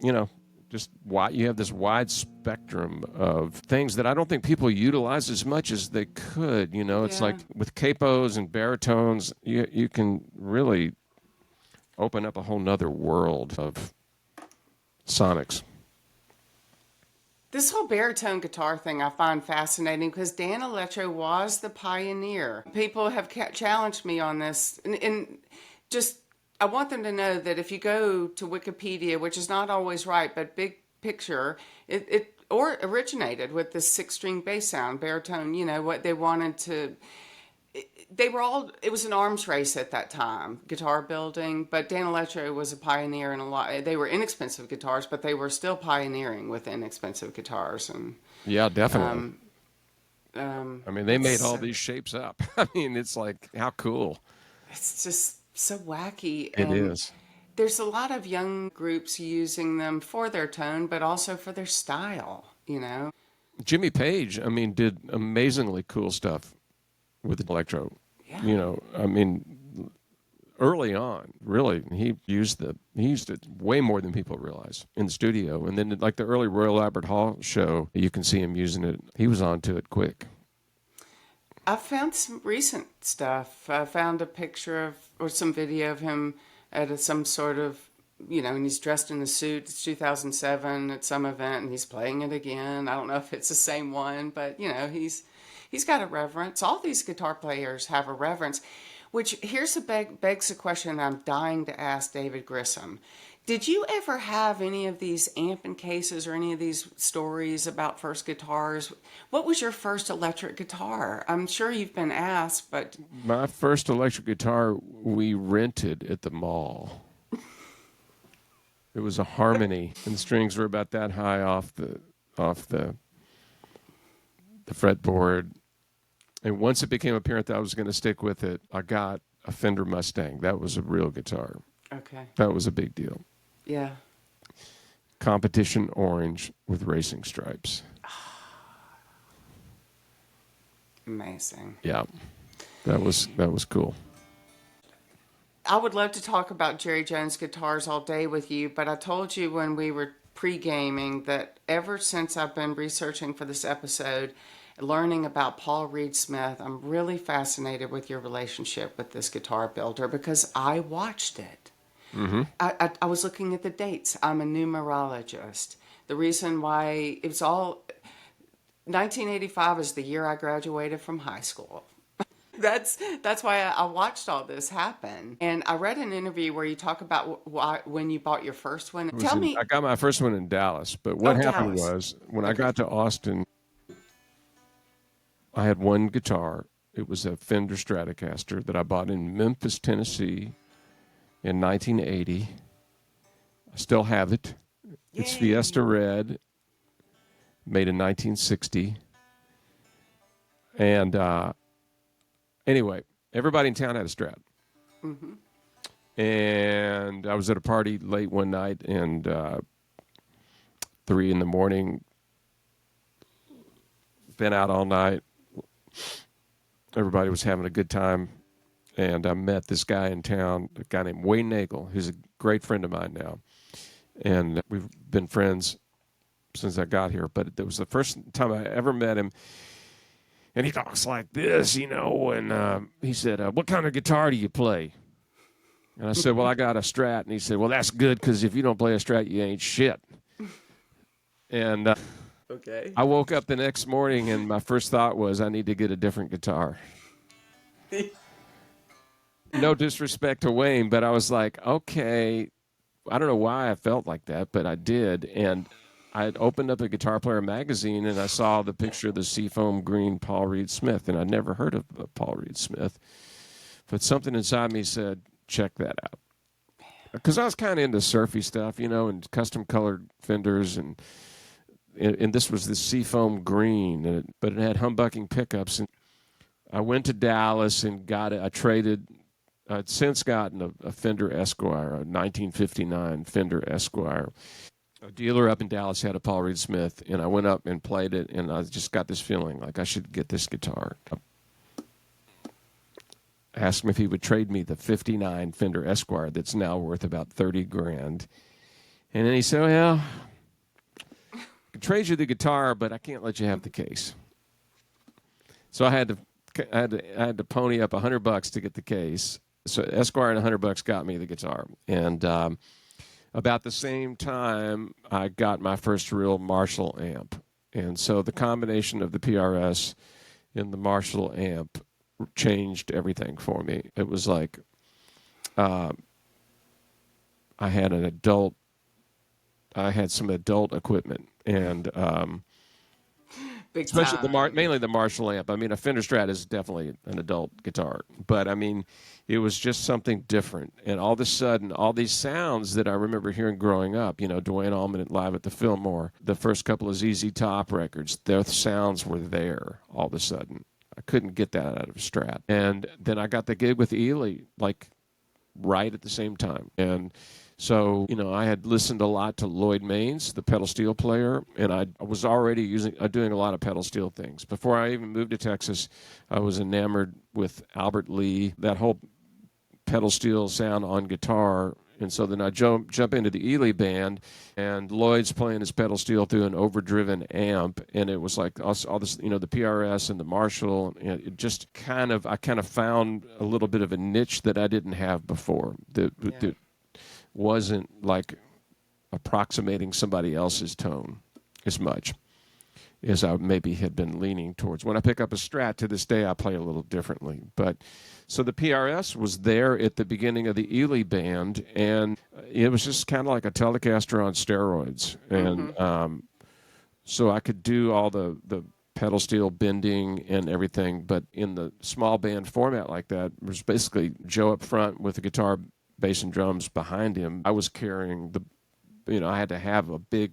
you know, just wide, you have this wide spectrum of things that I don't think people utilize as much as they could. You know, it's like with capos and baritones, you can really open up a whole nother world of sonics. This whole baritone guitar thing I find fascinating because Dan Electro was the pioneer. People have challenged me on this, and just I want them to know that if you go to Wikipedia, which is not always right, but big picture, it originated with this 6-string bass sound, baritone. You know what they wanted to. They were all. It was an arms race at that time, guitar building. But Dan Electro was a pioneer in a lot. They were inexpensive guitars, but they were still pioneering with inexpensive guitars. And yeah, definitely. I mean, they made all these shapes up. I mean, it's like, how cool! It's just so wacky. It is. There's a lot of young groups using them for their tone, but also for their style. You know, Jimmy Page, I mean, did amazingly cool stuff with electro. Yeah. You know, I mean, early on, really, he used it way more than people realize in the studio. And then, like the early Royal Albert Hall show, you can see him using it. He was onto it quick. I found some recent stuff. I found a picture of, or some video of him at some sort of, you know, and he's dressed in a suit. It's 2007 at some event, and he's playing it again. I don't know if it's the same one, but, you know, he's got a reverence. All these guitar players have a reverence, which here's begs a question I'm dying to ask David Grissom. Did you ever have any of these amping cases or any of these stories about first guitars? What was your first electric guitar? I'm sure you've been asked, but... My first electric guitar we rented at the mall. It was a Harmony, and the strings were about that high off the fretboard. And once it became apparent that I was going to stick with it, I got a Fender Mustang. That was a real guitar. Okay. That was a big deal. Yeah. Competition orange with racing stripes. Amazing. Yeah. That was cool. I would love to talk about Jerry Jones guitars all day with you, but I told you when we were pre-gaming that ever since I've been researching for this episode, learning about Paul Reed Smith, I'm really fascinated with your relationship with this guitar builder because I watched it. Mm-hmm. I was looking at the dates. I'm a numerologist. The reason why it was all 1985 is the year I graduated from high school. That's why I watched all this happen. And I read an interview where you talk about when you bought your first one. I got my first one in Dallas, but what happened Dallas. was when I got to Austin, I had one guitar. It was a Fender Stratocaster that I bought in Memphis, Tennessee in 1980. I still have it. Yay. It's Fiesta Red, made in 1960. And anyway, everybody in town had a Strat. Mm-hmm. And I was at a party late one night, and 3 a.m, been out all night. Everybody was having a good time. And I met this guy in town, a guy named Wayne Nagel, who's a great friend of mine now. And we've been friends since I got here. But it was the first time I ever met him. And he talks like this, and he said, what kind of guitar do you play? And I said, well, I got a Strat. And he said, well, that's good, because if you don't play a Strat, you ain't shit. And okay. I woke up the next morning, and my first thought was, I need to get a different guitar. No disrespect to Wayne, but I was like, okay, I don't know why I felt like that, but I did. And I had opened up a Guitar Player magazine, and I saw the picture of the seafoam green Paul Reed Smith, and I'd never heard of Paul Reed Smith. But something inside me said, check that out. Because I was kind of into surfy stuff, and custom-colored fenders, and this was the seafoam green, but it had humbucking pickups. And I went to Dallas and got it. I traded. I'd since gotten a Fender Esquire, a 1959 Fender Esquire. A dealer up in Dallas had a Paul Reed Smith, and I went up and played it, and I just got this feeling like I should get this guitar. I asked him if he would trade me the 59 Fender Esquire that's now worth about $30,000. And then he said, well, I can trade you the guitar, but I can't let you have the case. So I had to pony up $100 to get the case. So Esquire and $100 got me the guitar. And about the same time, I got my first real Marshall amp. And so the combination of the PRS and the Marshall amp changed everything for me. It was like I had some adult equipment, and especially mainly the Marshall amp. I mean, a Fender Strat is definitely an adult guitar, but I mean, it was just something different. And all of a sudden, all these sounds that I remember hearing growing up, Duane Allman live at the Fillmore, the first couple of ZZ Top records, their sounds were there all of a sudden. I couldn't get that out of a Strat. And then I got the gig with Ely, like right at the same time. And so, I had listened a lot to Lloyd Maines, the pedal steel player, and I was already doing a lot of pedal steel things. Before I even moved to Texas, I was enamored with Albert Lee, that whole pedal steel sound on guitar. And so then I jump into the Ely band, and Lloyd's playing his pedal steel through an overdriven amp, and it was like all this, the PRS and the Marshall, and it just I kind of found a little bit of a niche that I didn't have before. That wasn't like approximating somebody else's tone as much as I maybe had been leaning towards. When I pick up a Strat to this day, I play a little differently. But so the PRS was there at the beginning of the Ely band, and it was just kind of like a Telecaster on steroids. And so I could do all the pedal steel bending and everything, but in the small band format like that, it was basically Joe up front with the guitar, bass, and drums behind him. I was carrying I had to have a big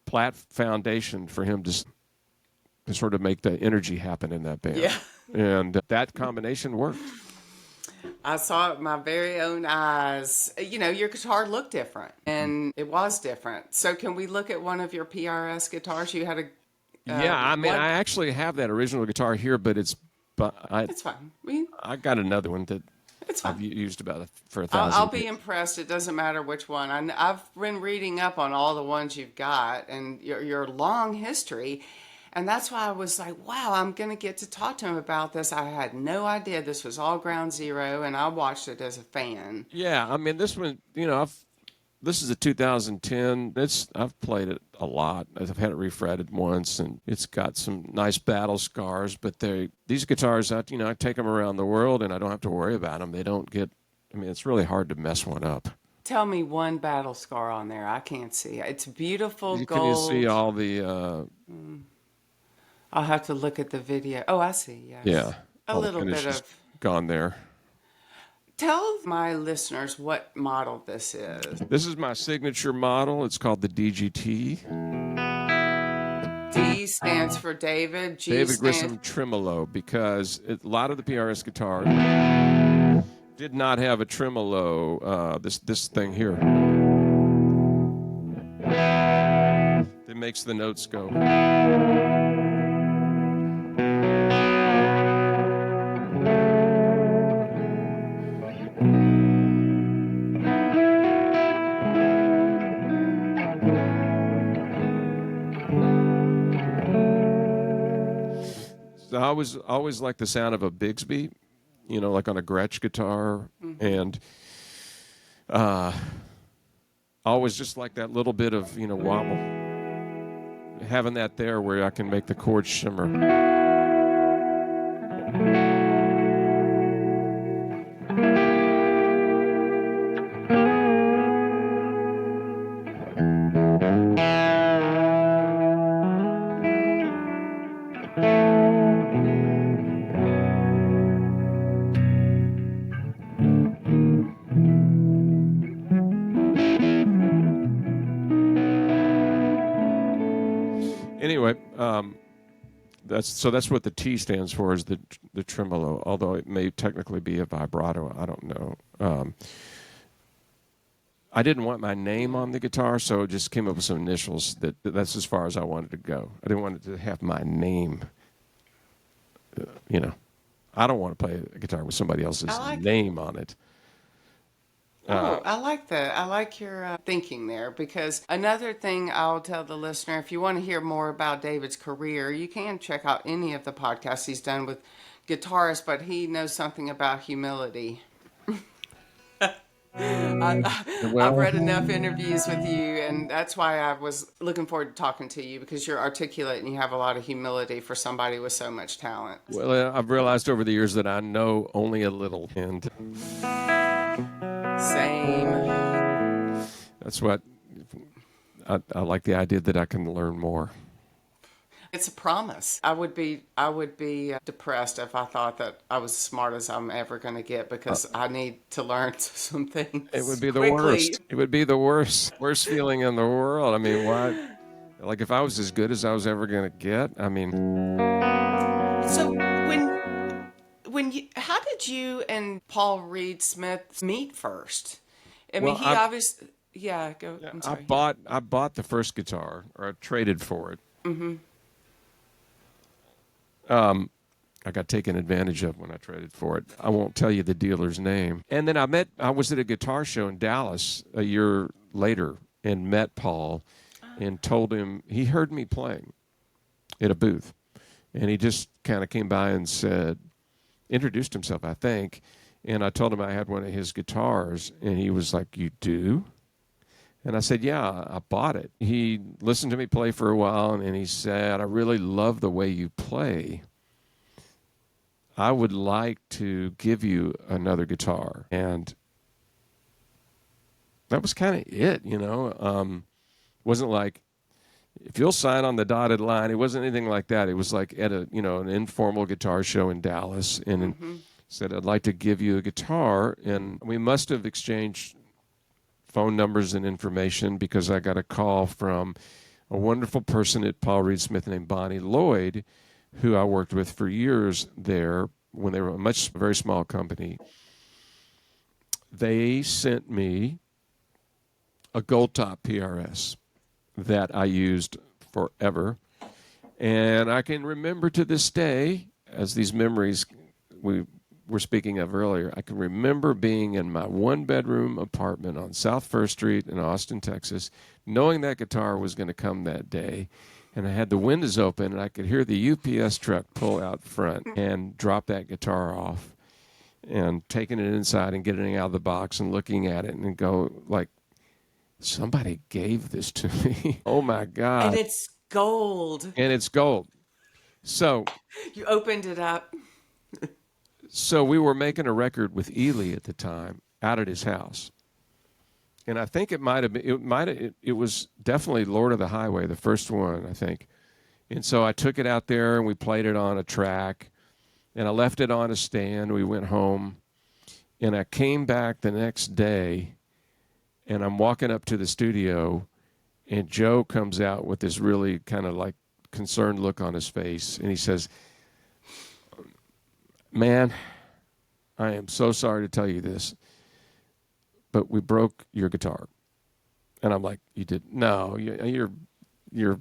flat foundation for him to sort of make the energy happen in that band. Yeah. And that combination worked. I saw it with my very own eyes. Your guitar looked different, and it was different. So can we look at one of your PRS guitars? You had a Yeah, I mean, one. I actually have that original guitar here, but It's fine. I got another one that It's I've fine. used for I'll 1,000 be years. impressed. It doesn't matter which one. I've been reading up on all the ones you've got and your long history. And that's why I was like, wow, I'm going to get to talk to him about this. I had no idea this was all ground zero, and I watched it as a fan. Yeah, I mean, this one, this is a 2010. I've played it a lot. I've had it refretted once, and it's got some nice battle scars. But these guitars, I take them around the world, and I don't have to worry about them. They don't get. I mean, it's really hard to mess one up. Tell me one battle scar on there. I can't see. It's beautiful Can you gold. see all the? I'll have to look at the video. Oh, I see. Yes. Yeah, A all the little bit finishes of. gone there. Tell my listeners what model this is. This is my signature model. It's called the DGT. D stands for David. G David stands. Grissom tremolo, because a lot of the PRS guitars did not have a tremolo. This thing here that makes the notes go. So I always like the sound of a Bigsby, like on a Gretsch guitar, and always just like that little bit of wobble. Having that there where I can make the chords shimmer. Anyway, that's what the T stands for, is the tremolo. Although it may technically be a vibrato, I don't know. I didn't want my name on the guitar, so it just came up with some initials. That's as far as I wanted to go. I didn't want it to have my name. I don't want to play a guitar with somebody else's name on it. I like that. I like your thinking there, because another thing I'll tell the listener, if you want to hear more about David's career, you can check out any of the podcasts he's done with guitarists, but he knows something about humility. I've read enough interviews with you, and that's why I was looking forward to talking to you, because you're articulate and you have a lot of humility for somebody with so much talent. Well, I've realized over the years that I know only a little, and Same. that's what I like, the idea that I can learn more. It's a promise. I would be depressed if I thought that I was as smart as I'm ever going to get, because I need to learn some things. It would be the quickly. worst. It would be the worst feeling in the world. I mean, why? Like, if I was as good as I was ever going to get, I mean. So how did you and Paul Reed Smith meet first? I mean, he obviously, yeah. Go. I'm sorry. I bought the first guitar, or I traded for it. Mm-hmm. I got taken advantage of when I traded for it. I won't tell you the dealer's name. And then I was at a guitar show in Dallas a year later and met Paul and told him, he heard me playing at a booth. And he just kind of came by and introduced himself, I think. And I told him I had one of his guitars. And he was like, "You do?" And I said, "Yeah, I bought it." He listened to me play for a while, and he said, "I really love the way you play. I would like to give you another guitar." And that was kind of it, wasn't like, "If you'll sign on the dotted line," it wasn't anything like that. It was like at an informal guitar show in Dallas, and said, "I'd like to give you a guitar." And we must have exchanged phone numbers and information, because I got a call from a wonderful person at Paul Reed Smith named Bonnie Lloyd, who I worked with for years there when they were a very small company. They sent me a gold top PRS that I used forever. And I can remember to this day, as these memories we were speaking of earlier, I can remember being in my one-bedroom apartment on South First Street in Austin, Texas, knowing that guitar was going to come that day. And I had the windows open, and I could hear the UPS truck pull out front and drop that guitar off, and taking it inside and getting it out of the box and looking at it and go like, somebody gave this to me. Oh, my God. And it's gold. And it's gold. So you opened it up. So we were making a record with Ely at the time out at his house. And I think it was definitely Lord of the Highway, the first one, I think. And so I took it out there and we played it on a track, and I left it on a stand. We went home, and I came back the next day, and I'm walking up to the studio, and Joe comes out with this really kind of like concerned look on his face, and he says, "Man, I am so sorry to tell you this, but we broke your guitar." And I'm like, "You did? No, you're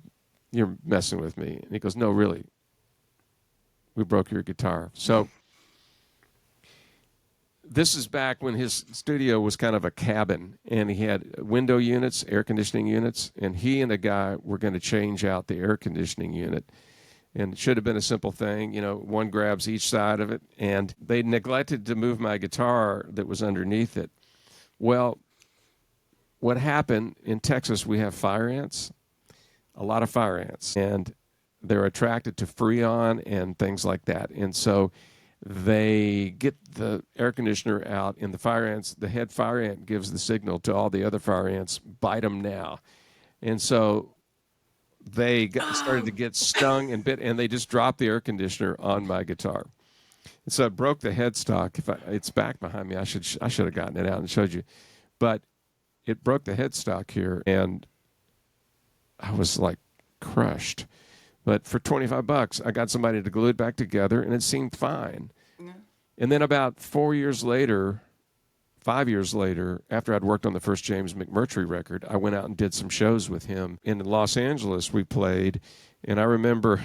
messing with me." And he goes, "No, really, we broke your guitar." So this is back when his studio was kind of a cabin, and he had window units, air conditioning units, and he and a guy were going to change out the air conditioning unit. And it should have been a simple thing, one grabs each side of it, and they neglected to move my guitar that was underneath it. Well, what happened in Texas, we have fire ants, a lot of fire ants, and they're attracted to Freon and things like that. And so they get the air conditioner out, and the head fire ant gives the signal to all the other fire ants, bite them now. And so they started to get stung and bit, and they just dropped the air conditioner on my guitar. And so it broke the headstock. It's back behind me. I should have gotten it out and showed you. But it broke the headstock here, and I was like crushed. But for $25, I got somebody to glue it back together, and it seemed fine. Yeah. And then about 5 years later, after I'd worked on the first James McMurtry record, I went out and did some shows with him. In Los Angeles, we played, and I remember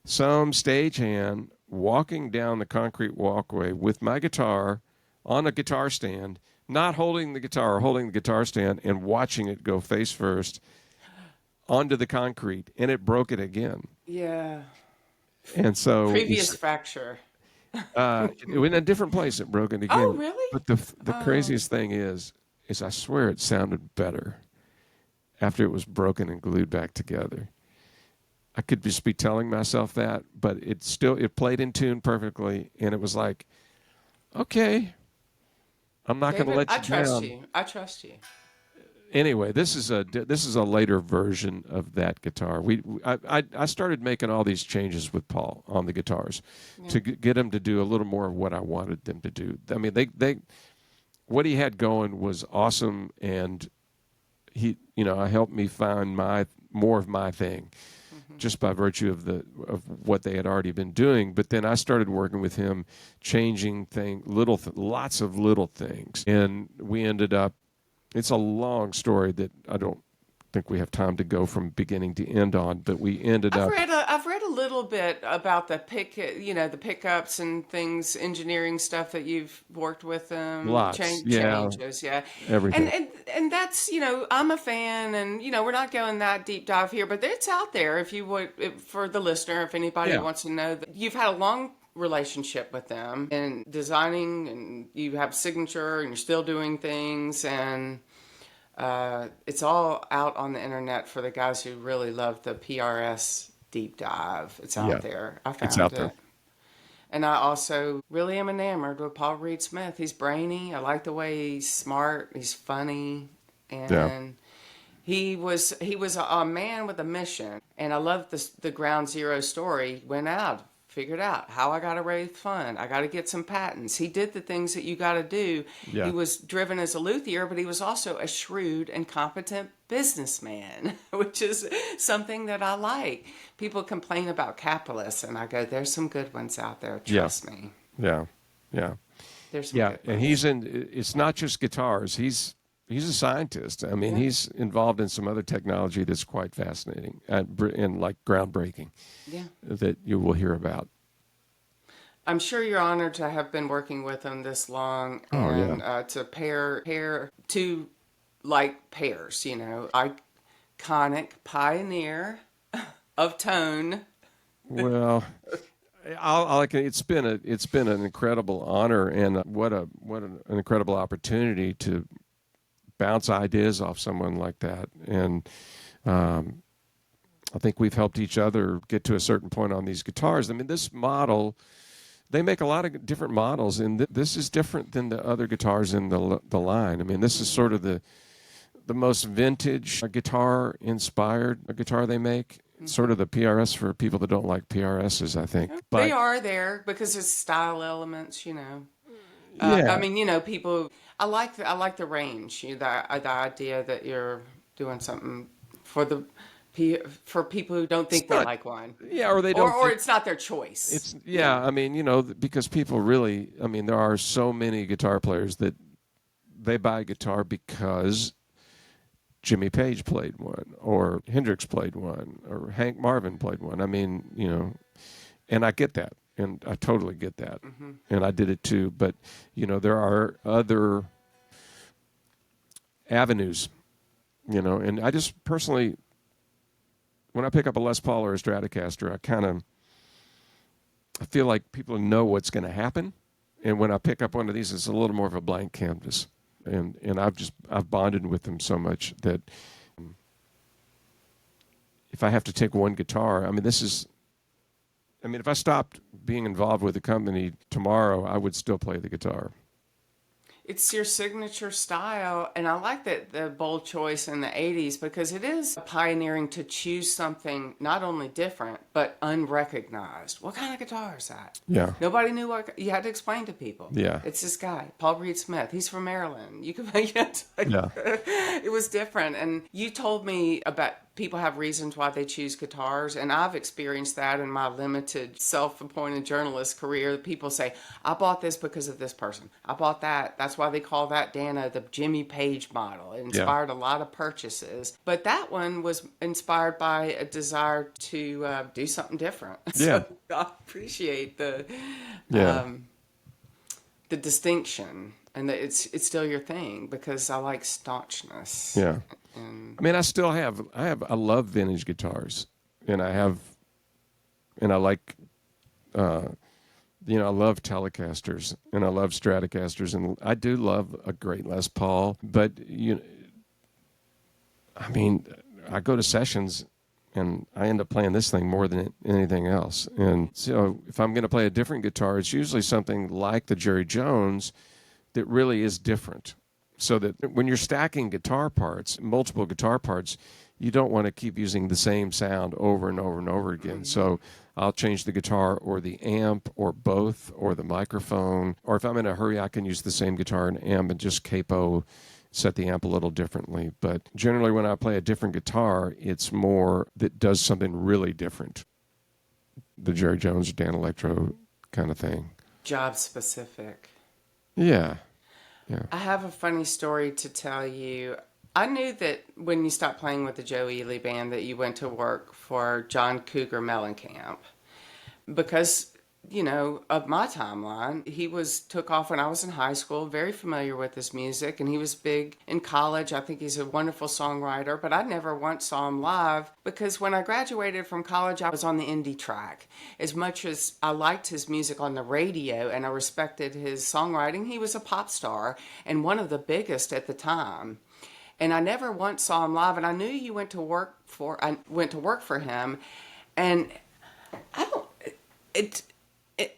some stagehand walking down the concrete walkway with my guitar on a guitar stand, not holding the guitar, holding the guitar stand, and watching it go face first onto the concrete, and it broke it again. Yeah. And so previous fracture. In a different place, it broke it again. Oh, really? But the craziest thing is I swear it sounded better after it was broken and glued back together. I could just be telling myself that, but it played in tune perfectly, and it was like, okay, I'm not going to let you down. I trust you. Anyway, this is a later version of that guitar. I started making all these changes with Paul on the guitars to get him to do a little more of what I wanted them to do. I mean, what he had going was awesome, and I helped me find more of my thing, just by virtue of what they had already been doing. But then I started working with him, changing lots of little things, and we ended up. It's a long story that I don't think we have time to go from beginning to end on, but we ended up. I've read a little bit about the the pickups and things, engineering stuff that you've worked with them. Lots, changes, yeah, everything. And that's I'm a fan, and we're not going that deep dive here, but it's out there if you would, for the listener, if anybody wants to know that you've had a long relationship with them and designing, and you have signature, and you're still doing things, and it's all out on the internet for the guys who really love the PRS deep dive. It's out there. I found it. And I also really am enamored with Paul Reed Smith. He's brainy. I like the way he's smart. He's funny, and he was a man with a mission. And I love the Ground Zero story. Went out figured out how I got to raise fund. I got to get some patents. He did the things that you got to do. Yeah. He was driven as a luthier, but he was also a shrewd and competent businessman, which is something that I like. People complain about capitalists, and I go, there's some good ones out there. Trust me. Yeah. Yeah. There's some good and ones. it's not just guitars. He's a scientist. I mean, he's involved in some other technology that's quite fascinating and like groundbreaking. Yeah. That you will hear about. I'm sure you're honored to have been working with him this long and to pair two like pairs, iconic pioneer of tone. Well, it's been an incredible honor and what an incredible opportunity to bounce ideas off someone like that. And I think we've helped each other get to a certain point on these guitars. I mean, this model, they make a lot of different models, and this is different than the other guitars in the line. I mean, this is sort of the most vintage guitar-inspired guitar they make. Sort of the PRS for people that don't like PRSs, I think. But they are there because there's style elements, Yeah. I mean, people. I like the range. The idea that you're doing something for people who don't think they like one. Yeah, or they don't. Or it's not their choice. It's I mean, because people really. I mean, there are so many guitar players that they buy a guitar because Jimmy Page played one, or Hendrix played one, or Hank Marvin played one. I mean, and I get that, and I totally get that, and I did it too. But there are other avenues, and I just personally, when I pick up a Les Paul or a Stratocaster, I feel like people know what's going to happen, and when I pick up one of these, it's a little more of a blank canvas. And I've bonded with them so much that if I have to take one guitar, if I stopped being involved with the company tomorrow, I would still play the guitar. It's your signature style, and I like the bold choice in the 80s because it is pioneering to choose something not only different, but unrecognized. What kind of guitar is that? Yeah. Nobody knew what, you had to explain to people. Yeah. It's this guy, Paul Reed Smith. He's from Maryland. You can It was different, and you told me about people have reasons why they choose guitars, and I've experienced that in my limited self-appointed journalist career. People say, I bought this because of this person. I bought that. That's why they call that Dana the Jimmy Page model. It inspired a lot of purchases. But that one was inspired by a desire to do something different. Yeah. So I appreciate the distinction. And that it's still your thing because I like staunchness. Yeah. I mean, I love vintage guitars, and I like, I love Telecasters, and I love Stratocasters, and I do love a great Les Paul, but, I go to sessions, and I end up playing this thing more than anything else. And so if I'm going to play a different guitar, it's usually something like the Jerry Jones that really is different. So that when you're stacking guitar parts, multiple guitar parts, you don't want to keep using the same sound over and over and over again. Mm-hmm. So I'll change the guitar or the amp or both or the microphone. Or if I'm in a hurry, I can use the same guitar and amp and just capo, set the amp a little differently. But generally when I play a different guitar, it's more that does something really different. The Jerry Jones or Dan Electro kind of thing. Job specific. Yeah. Yeah. I have a funny story to tell you. I knew that when you stopped playing with the Joe Ely band that you went to work for John Cougar Mellencamp because, of my timeline. He took off when I was in high school, very familiar with his music, and he was big in college. I think he's a wonderful songwriter, but I never once saw him live because when I graduated from college, I was on the indie track. As much as I liked his music on the radio and I respected his songwriting, he was a pop star and one of the biggest at the time. And I never once saw him live, and I knew you went to work for him, and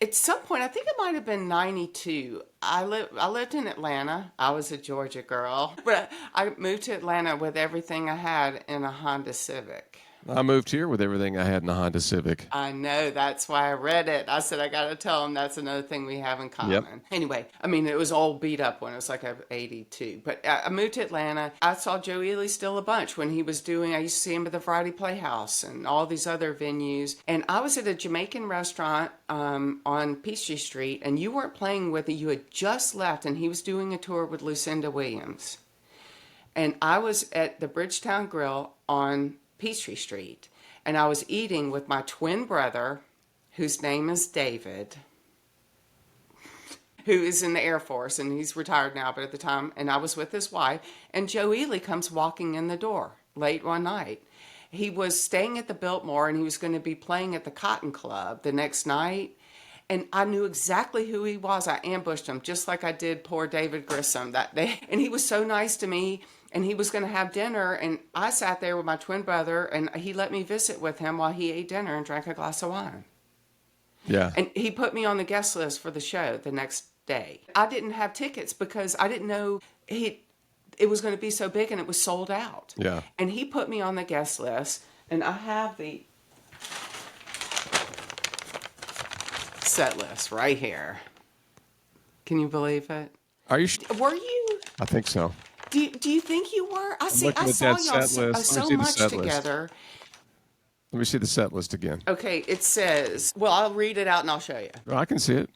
at some point, I think it might have been 92. I lived in Atlanta. I was a Georgia girl, but I moved to Atlanta with everything I had in a Honda Civic. I moved here with everything I had in a Honda Civic. I know. That's why I read it. I said, I got to tell him that's another thing we have in Yep. common. Anyway, I mean, it was all beat up when it was like a 82. But I moved to Atlanta. I saw Joe Ely still a bunch when he was doing, I used to see him at the Friday Playhouse and all these other venues. And I was at a Jamaican restaurant on Peachtree Street, and you weren't playing with it. You had just left, and he was doing a tour with Lucinda Williams. And I was at the Bridgetown Grill on Peachtree Street. And I was eating with my twin brother, whose name is David, who is in the Air Force, and he's retired now, but at the time, and I was with his wife, and Joe Ely comes walking in the door late one night. He was staying at the Biltmore, and he was going to be playing at the Cotton Club the next night, and I knew exactly who he was. I ambushed him, just like I did poor David Grissom that day, and he was so nice to me. And he was going to have dinner, and I sat there with my twin brother, and he let me visit with him while he ate dinner and drank a glass of wine. Yeah. And he put me on the guest list for the show the next day. I didn't have tickets because I didn't know it was going to be so big, and it was sold out. Yeah. And he put me on the guest list, and I have the set list right here. Can you believe it? Are you? Were you? I think so. Do you think you were? I saw y'all so much together. Let me see the set list again. Okay, it says, well, I'll read it out and I'll show you. Oh, I can see it.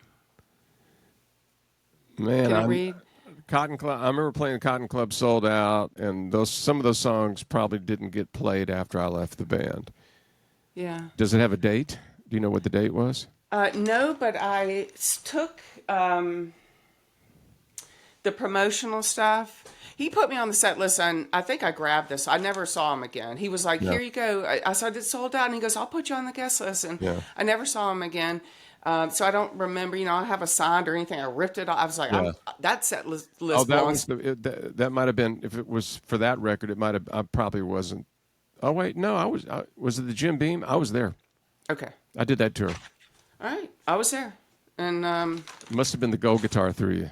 Man, Can I read? Cotton Club. I remember playing Cotton Club sold out, and some of those songs probably didn't get played after I left the band. Yeah. Does it have a date? Do you know what the date was? No, but I took the promotional stuff. He put me on the set list, and I think I grabbed this. I never saw him again. He was like, Here you go. I said, it's sold out. And he goes, I'll put you on the guest list. And I never saw him again. So I don't remember, I have a signed or anything. I ripped it off. I was like, that set list that might have been, if it was for that record, it might have, I probably wasn't. Oh, wait, no, was it the Jim Beam? I was there. Okay. I did that tour. All right. I was there. And it must have been the Go Guitar through you.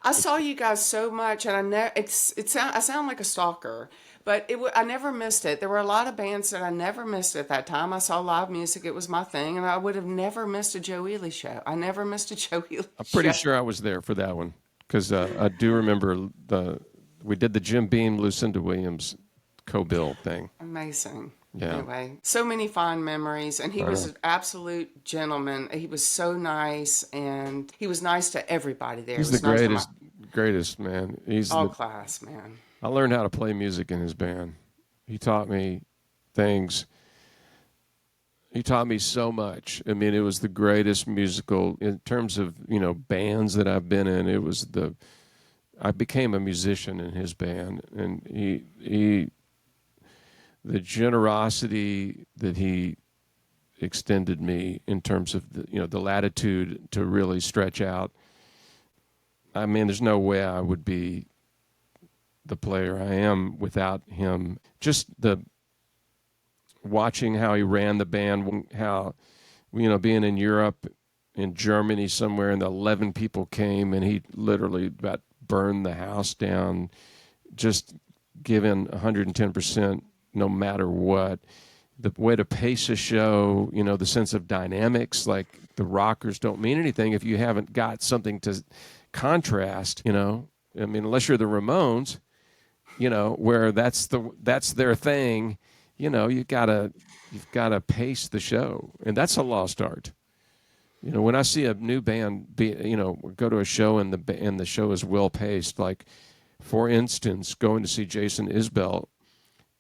I saw you guys so much, and I sound like a stalker, but I never missed it. There were a lot of bands that I never missed at that time. I saw live music; it was my thing, and I would have never missed a Joe Ely show. I never missed a Joe Ely show. I'm pretty sure I was there for that one because I do remember we did the Jim Beam, Lucinda Williams co-bill thing. Amazing. Yeah. Anyway, so many fond memories, and he was an absolute gentleman. He was so nice, and he was nice to everybody there. He's the greatest man. He's all class, man. I learned how to play music in his band. He taught me things. He taught me so much. I mean, it was the greatest musical in terms of bands that I've been in. I became a musician in his band, and the generosity that he extended me in terms of the latitude to really stretch out. I mean, there's no way I would be the player I am without him. Just watching how he ran the band, how being in Europe, in Germany somewhere, and the 11 people came, and he literally about burned the house down, just giving 110%. No matter what, the way to pace a show, the sense of dynamics, like the rockers don't mean anything if you haven't got something to contrast, I mean, unless you're the Ramones, where that's their thing, you've got to pace the show, and that's a lost art. When I see a new band go to a show and the show is well paced, like for instance, going to see Jason Isbell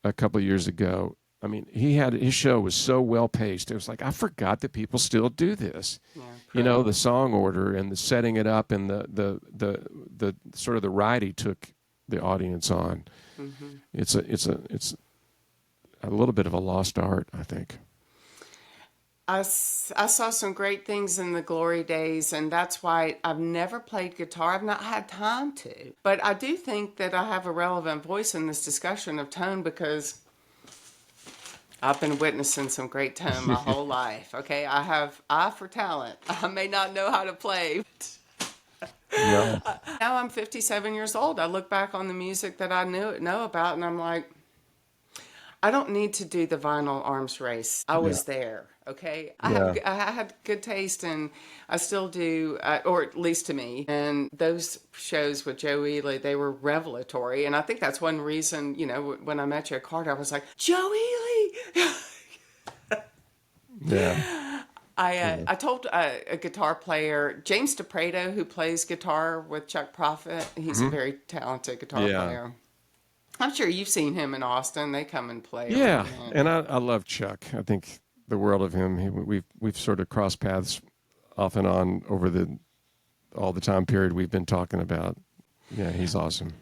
a couple of years ago. I mean, his show was so well paced. It was like, I forgot that people still do this. Yeah, the song order and the setting it up and the sort of the ride he took the audience on. Mm-hmm. It's a little bit of a lost art, I think. I saw some great things in the glory days, and that's why I've never played guitar. I've not had time to. But I do think that I have a relevant voice in this discussion of tone because I've been witnessing some great tone my whole life. Okay, I have eye for talent. I may not know how to play. No. Now I'm 57 years old. I look back on the music that I know about, and I'm like, I don't need to do the vinyl arms race. I Yeah. was there. Okay, Yeah. I had good taste, and I still do, or at least to me. And those shows with Joe Ely, they were revelatory, and I think that's one reason. When I met you at Carter, I was like, Joe Ely. Yeah. I told a guitar player, James DePreto, who plays guitar with Chuck Prophet. He's a very talented guitar Yeah. player. I'm sure you've seen him in Austin. They come and play. Yeah. And I love Chuck. I think the world of him. We've sort of crossed paths off and on over all the time period we've been talking about. Yeah, he's awesome.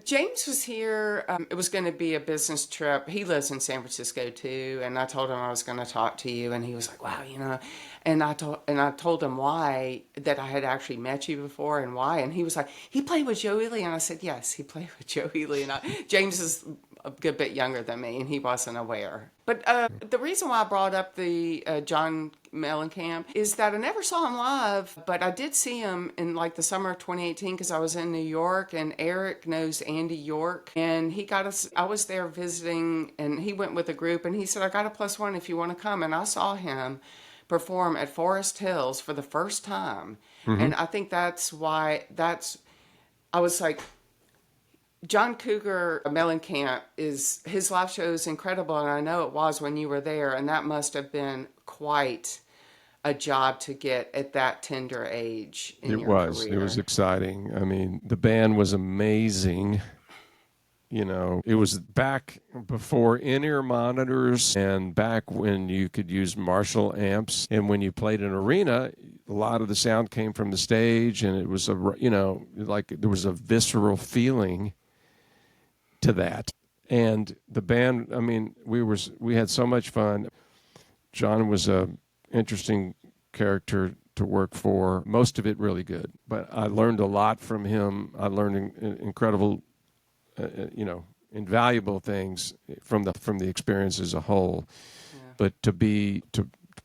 James was here. It was going to be a business trip. He lives in San Francisco too, and I told him I was going to talk to you, and he was like, "Wow, And I told him why, that I had actually met you before and why, and he was like, "He played with Joe Ely," and I said, "Yes, he played with Joe Ely." And James is a good bit younger than me, and he wasn't aware. But the reason why I brought up the John Mellencamp is that I never saw him live, but I did see him in like the summer of 2018 because I was in New York, and Eric knows Andy York, and he got us. I was there visiting, and he went with a group, and he said, "I got a +1 if you want to come," and I saw him perform at Forest Hills for the first time, and I think that's why I was like, John Cougar Mellencamp his live show is incredible, and I know it was when you were there, and that must have been quite a job to get at that tender age in your career. It was exciting. I mean, the band was amazing. It was back before in-ear monitors and back when you could use Marshall amps, and when you played an arena, a lot of the sound came from the stage, and it was like there was a visceral feeling to that. And the band, I mean, we had so much fun. John was a interesting character to work for, most of it really good, but I learned a lot from him. I learned incredible invaluable things from the experience as a whole. Yeah. But to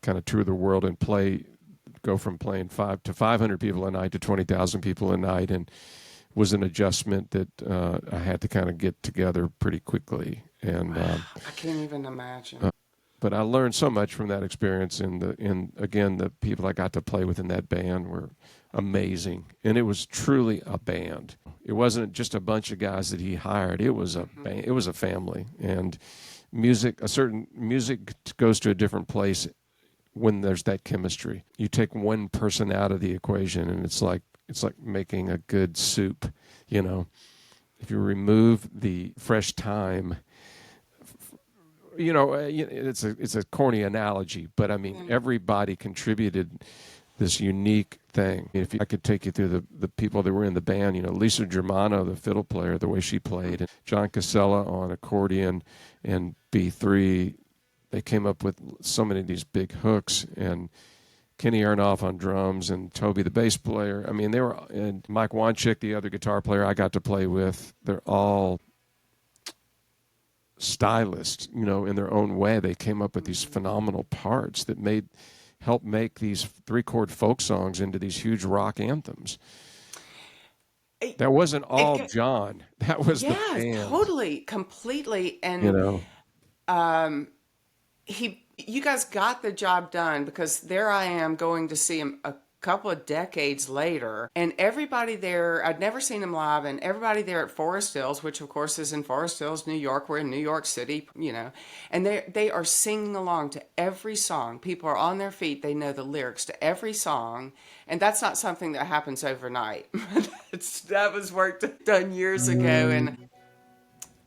kind of tour the world and go from playing 500 people a night to 20,000 people a night, and was an adjustment that I had to kind of get together pretty quickly. And I can't even imagine. But I learned so much from that experience, and again, the people I got to play with in that band were amazing, and it was truly a band. It wasn't just a bunch of guys that he hired. It was a band. It was a family, and music goes to a different place when there's that chemistry. You take one person out of the equation, and it's like making a good soup. If you remove the fresh thyme. It's a corny analogy, but I mean, everybody contributed this unique thing. If I could take you through the people that were in the band, Lisa Germano, the fiddle player, the way she played, and John Casella on accordion and B3, they came up with so many of these big hooks, and Kenny Aronoff on drums, and Toby, the bass player. I mean, and Mike Wanchik, the other guitar player I got to play with. They're all stylists, in their own way. They came up with these phenomenal parts that helped make these 3-chord folk songs into these huge rock anthems. That wasn't all John. That was the band. Totally, completely. And you guys got the job done, because there I am going to see him a couple of decades later, and everybody there, I'd never seen him live, and everybody there at Forest Hills, which of course is in Forest Hills, New York, we're in New York City, and they are singing along to every song. People are on their feet, they know the lyrics to every song, and that's not something that happens overnight. That was work done years ago, and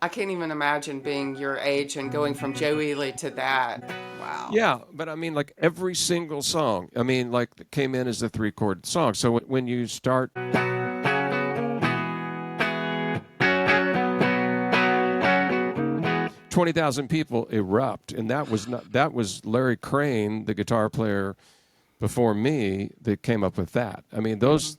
I can't even imagine being your age and going from Joe Ely to that. Wow. Yeah, but I mean, like every single song, that came in as a 3-chord song. So when you start 20,000 people erupt, and that was Larry Crane, the guitar player before me, that came up with that. I mean, those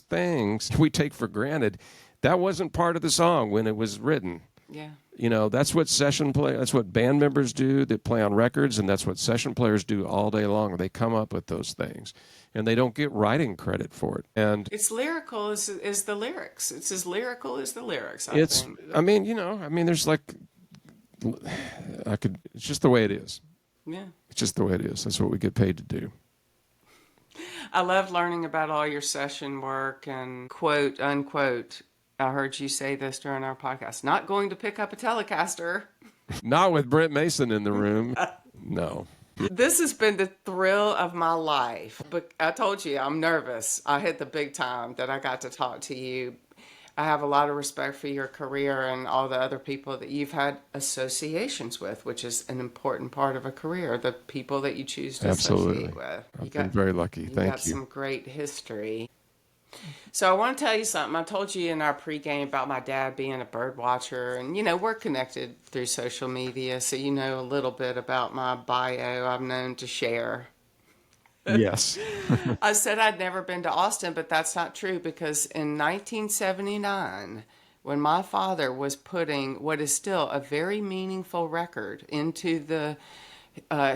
things we take for granted. That wasn't part of the song when it was written. Yeah. That's what that's what band members do that play on records, and that's what session players do all day long. They come up with those things, and they don't get writing credit for it. And it's lyrical as the lyrics. It's as lyrical as the lyrics, I think. There's like It's just the way it is. Yeah. It's just the way it is. That's what we get paid to do. I love learning about all your session work and quote, unquote. I heard you say this during our podcast. Not going to pick up a Telecaster. Not with Brent Mason in the room. No. This has been the thrill of my life. But I told you, I'm nervous. I hit the big time that I got to talk to you. I have a lot of respect for your career and all the other people that you've had associations with, which is an important part of a career, the people that you choose to associate with. I've been very lucky. Thank you. You got some great history. So I want to tell you something. I told you in our pregame about my dad being a bird watcher, and we're connected through social media, so you know a little bit about my bio I'm known to share. Yes. I said I'd never been to Austin, but that's not true, because in 1979, when my father was putting what is still a very meaningful record into the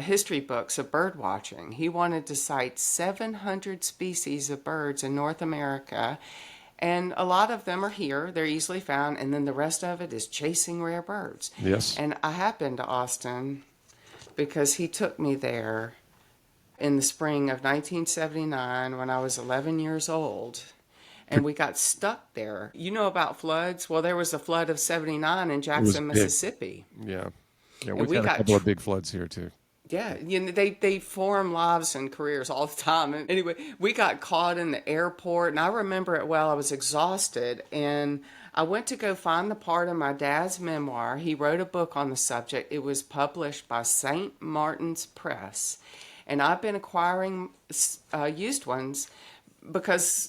history books of bird watching, he wanted to cite 700 species of birds in North America, and a lot of them are here. They're easily found, and then the rest of it is chasing rare birds. Yes. And I have been to Austin because he took me there in the spring of 1979 when I was 11 years old, and we got stuck there. You know about floods? Well, there was a flood of 79 in Jackson, Mississippi. Yeah. Yeah, we've had a couple of big floods here, too. Yeah, they form lives and careers all the time. And anyway, we got caught in the airport, and I remember it well. I was exhausted, and I went to go find the part of my dad's memoir. He wrote a book on the subject. It was published by St. Martin's Press, and I've been acquiring used ones because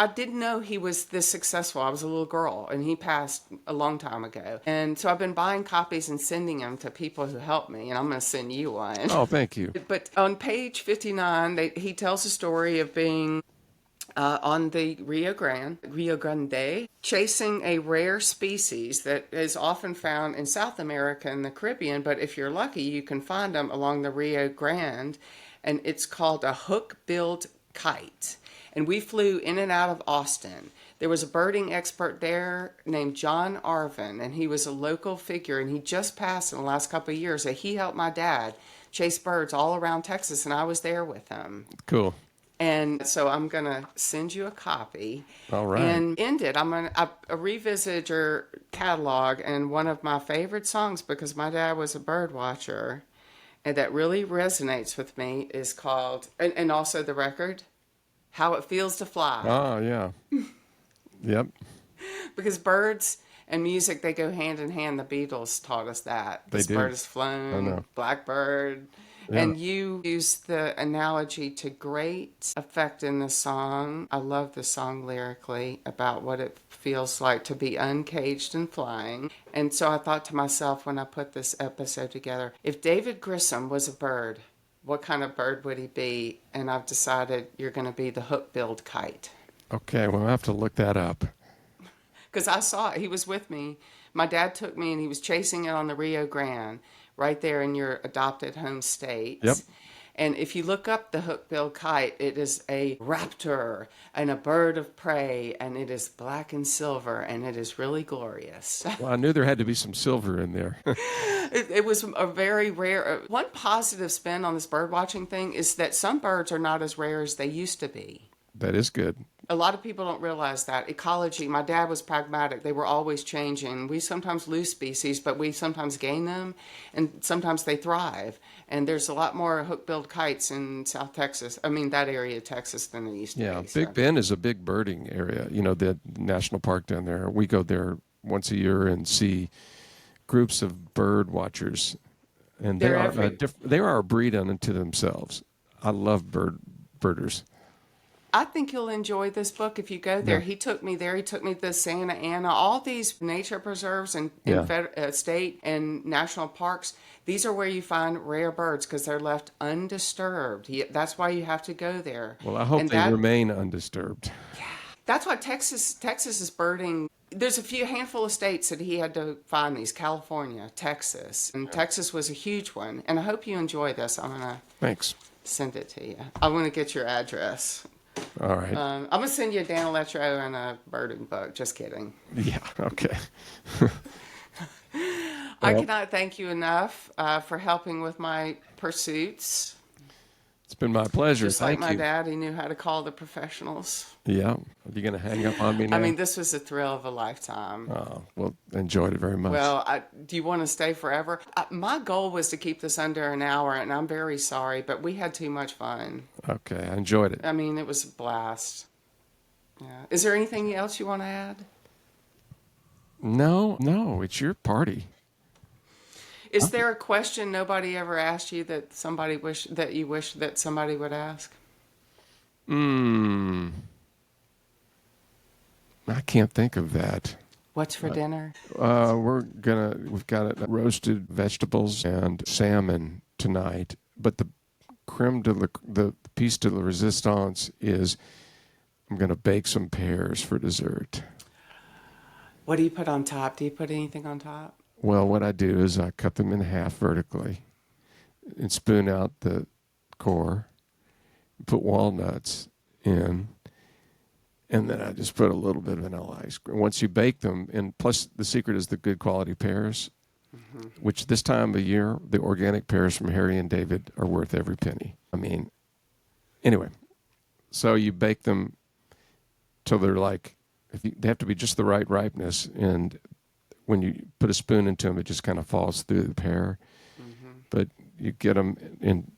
I didn't know he was this successful. I was a little girl, and he passed a long time ago. And so I've been buying copies and sending them to people who help me, and I'm going to send you one. Oh, thank you. But on page 59, he tells a story of being on the Rio Grande, chasing a rare species that is often found in South America and the Caribbean, but if you're lucky, you can find them along the Rio Grande, and it's called a hook-billed kite. And we flew in and out of Austin. There was a birding expert there named John Arvin, and he was a local figure, and he just passed in the last couple of years. And he helped my dad chase birds all around Texas, and I was there with him. Cool. And so I'm going to send you a copy. All right. And end it. I revisited your catalog, and one of my favorite songs, because my dad was a bird watcher, and that really resonates with me, is called, and also the record, How It Feels to Fly. Oh, yeah. Yep. Because birds and music, they go hand in hand. The Beatles taught us that. They This do. bird has flown, blackbird. Yeah. And you use the analogy to great effect in the song. I love the song lyrically about what it feels like to be uncaged and flying. And so I thought to myself when I put this episode together, if David Grissom was a bird, what kind of bird would he be? And I've decided you're going to be the hook-billed kite. Okay, well, I'll have to look that up. Because I saw it. He was with me. My dad took me, and he was chasing it on the Rio Grande, right there in your adopted home state. Yep. And if you look up the hook-billed kite, it is a raptor and a bird of prey, and it is black and silver, and it is really glorious. Well, I knew there had to be some silver in there. It was a very rare. One positive spin on this bird watching thing is that some birds are not as rare as they used to be. That is good. A lot of people don't realize that. Ecology, my dad was pragmatic. They were always changing. We sometimes lose species, but we sometimes gain them, and sometimes they thrive. And there's a lot more hook-billed kites in South Texas, that area of Texas, than there used to be. Yeah, Big Bend is a big birding area, the national park down there. We go there once a year and see groups of bird watchers, and they are a breed unto themselves. I love birders. I think you'll enjoy this book if you go there. Yeah. He took me there. He took me to Santa Ana. All these nature preserves and state and national parks, these are where you find rare birds because they're left undisturbed. That's why you have to go there. Well, I hope they remain undisturbed. Yeah. That's why Texas is birding. There's a handful of states that he had to find these. California, Texas. And Texas was a huge one. And I hope you enjoy this. I'm going to send it to you. I want to get your address. All right. I'm going to send you a Dan Electro and a birding book. Just kidding. Yeah, okay. I Well, cannot thank you enough for helping with my pursuits. it's been my pleasure. Just like Thank my you. dad, he knew how to call the professionals. Yeah. Are you going to hang up on me I now? mean, this was a thrill of a lifetime. Oh, well, enjoyed it very much. Well, do you want to stay forever? My goal was to keep this under an hour, and I'm very sorry, but we had too much fun. Okay, I enjoyed it. I mean, it was a blast. Yeah. Is there anything else you want to add? No, it's your party. Is there a question nobody ever asked you that you wish that somebody would ask? I can't think of that. What's for dinner? We've got roasted vegetables and salmon tonight, but the the piece de la resistance is I'm going to bake some pears for dessert. What do you put on top? Do you put anything on top? Well, what I do is I cut them in half vertically and spoon out the core, put walnuts in, and then I just put a little bit of vanilla ice cream. Once you bake them, and plus the secret is the good quality pears, which this time of year, the organic pears from Harry and David are worth every penny. I mean, anyway, so you bake them till they're like, they have to be just the right ripeness, and when you put a spoon into them, it just kind of falls through the pear. But you get them in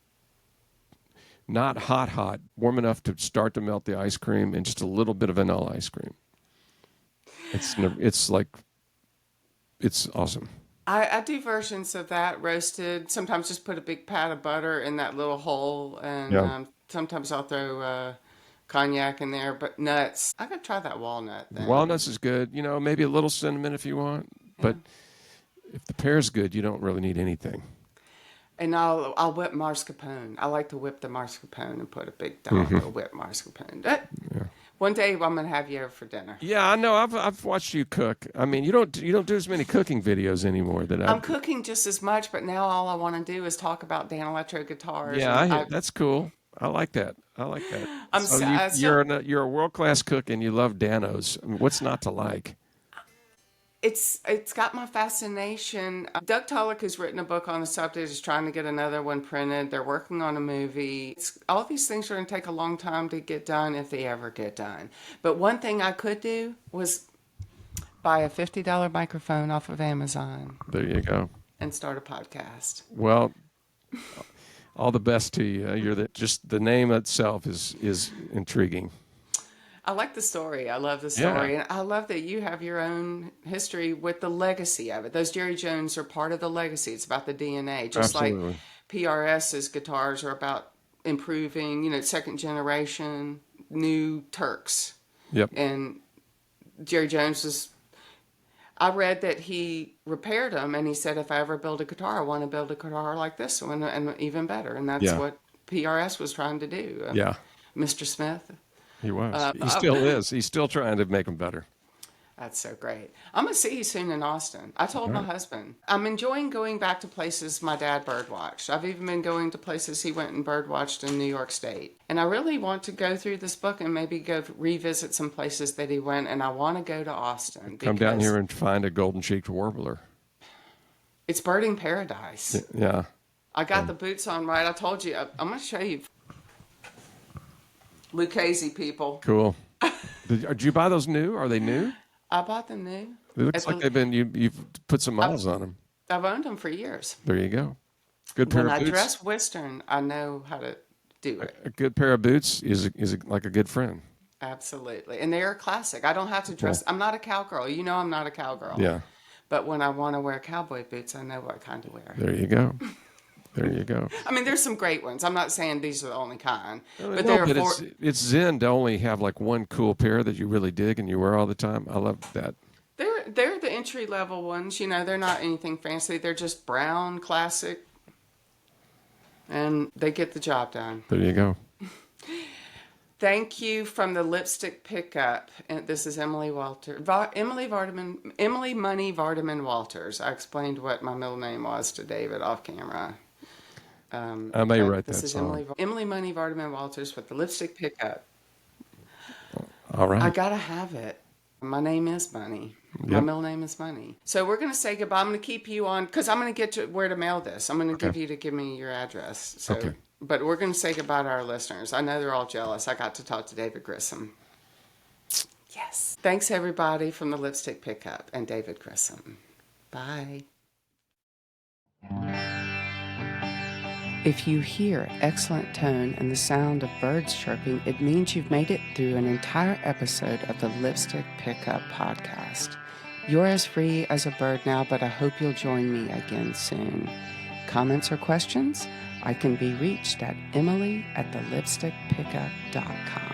not hot, warm enough to start to melt the ice cream, and just a little bit of vanilla ice cream. It's awesome. I do versions of that roasted. Sometimes just put a big pat of butter in that little hole, and sometimes I'll throw cognac in there. But nuts, I gotta try that walnut thing. Walnuts is good. Maybe a little cinnamon if you want. But if the pear's good, you don't really need anything. And I'll whip mascarpone. I like to whip the mascarpone and put a big dog of whipped mascarpone. One day I'm gonna have you over for dinner. Yeah, I know. I've watched you cook. I mean, you don't do as many cooking videos anymore. I'm cooking just as much, but now all I want to do is talk about Dan Electro guitars. Yeah, that's cool. I like that. You're a world-class cook and you love Danos. I mean, what's not to like? It's got my fascination. Doug Tulloch, who's written a book on the subject, is trying to get another one printed. They're working on a movie. All these things are going to take a long time to get done if they ever get done. But one thing I could do was buy a $50 microphone off of Amazon. There you go. And start a podcast. Well, all the best to you. Just the name itself is intriguing. I like the story. I love the story. And I love that you have your own history with the legacy of it. Those Jerry Jones are part of the legacy. It's about the DNA. Just Absolutely. like PRS's guitars are about improving, second generation, new Turks. Yep. And Jerry Jones I read that he repaired them and he said, if I ever build a guitar, I want to build a guitar like this one and even better. And that's what PRS was trying to do. Mr. Smith. He was. He still is. He's still trying to make them better. That's so great. I'm going to see you soon in Austin. I told my husband. I'm enjoying going back to places my dad birdwatched. I've even been going to places he went and birdwatched in New York State. And I really want to go through this book and maybe go revisit some places that he went. And I want to go to Austin. Come down here and find a golden-cheeked warbler. It's birding paradise. Yeah. I got the boots on right. I told you. I'm going to show you. Lucchese people. Cool. Did you buy those new? Are they new? I bought them new. It looks like you've put some miles on them. I've owned them for years. There you go. Good pair of boots. When I dress Western, I know how to do it. A good pair of boots is like a good friend. Absolutely. And they're a classic. I don't have to dress. I'm not a cowgirl. I'm not a cowgirl. Yeah. But when I want to wear cowboy boots, I know what kind to wear. There you go. There you go. I mean, there's some great ones. I'm not saying these are the only kind. But it's zen to only have like one cool pair that you really dig and you wear all the time. I love that. They're the entry level ones. They're not anything fancy. They're just brown, classic, and they get the job done. There you go. Thank you from the Lipstick Pickup. And this is Emily Money Vardaman Walters. I explained what my middle name was to David off camera. I may write that song. This is Emily Money Vardaman Walters with the Lipstick Pickup. All right. I gotta have it. My name is Money. My Yep. middle name is Money. So we're going to say goodbye. I'm going to keep you on because I'm going to get to where to mail this. I'm going to give me your address. So, Okay. But we're going to say goodbye to our listeners. I know they're all jealous. I got to talk to David Grissom. Yes. Thanks, everybody, from the Lipstick Pickup and David Grissom. Bye. If you hear excellent tone and the sound of birds chirping, it means you've made it through an entire episode of the Lipstick Pickup podcast. You're as free as a bird now, but I hope you'll join me again soon. Comments or questions? I can be reached at emily@thelipstickpickup.com.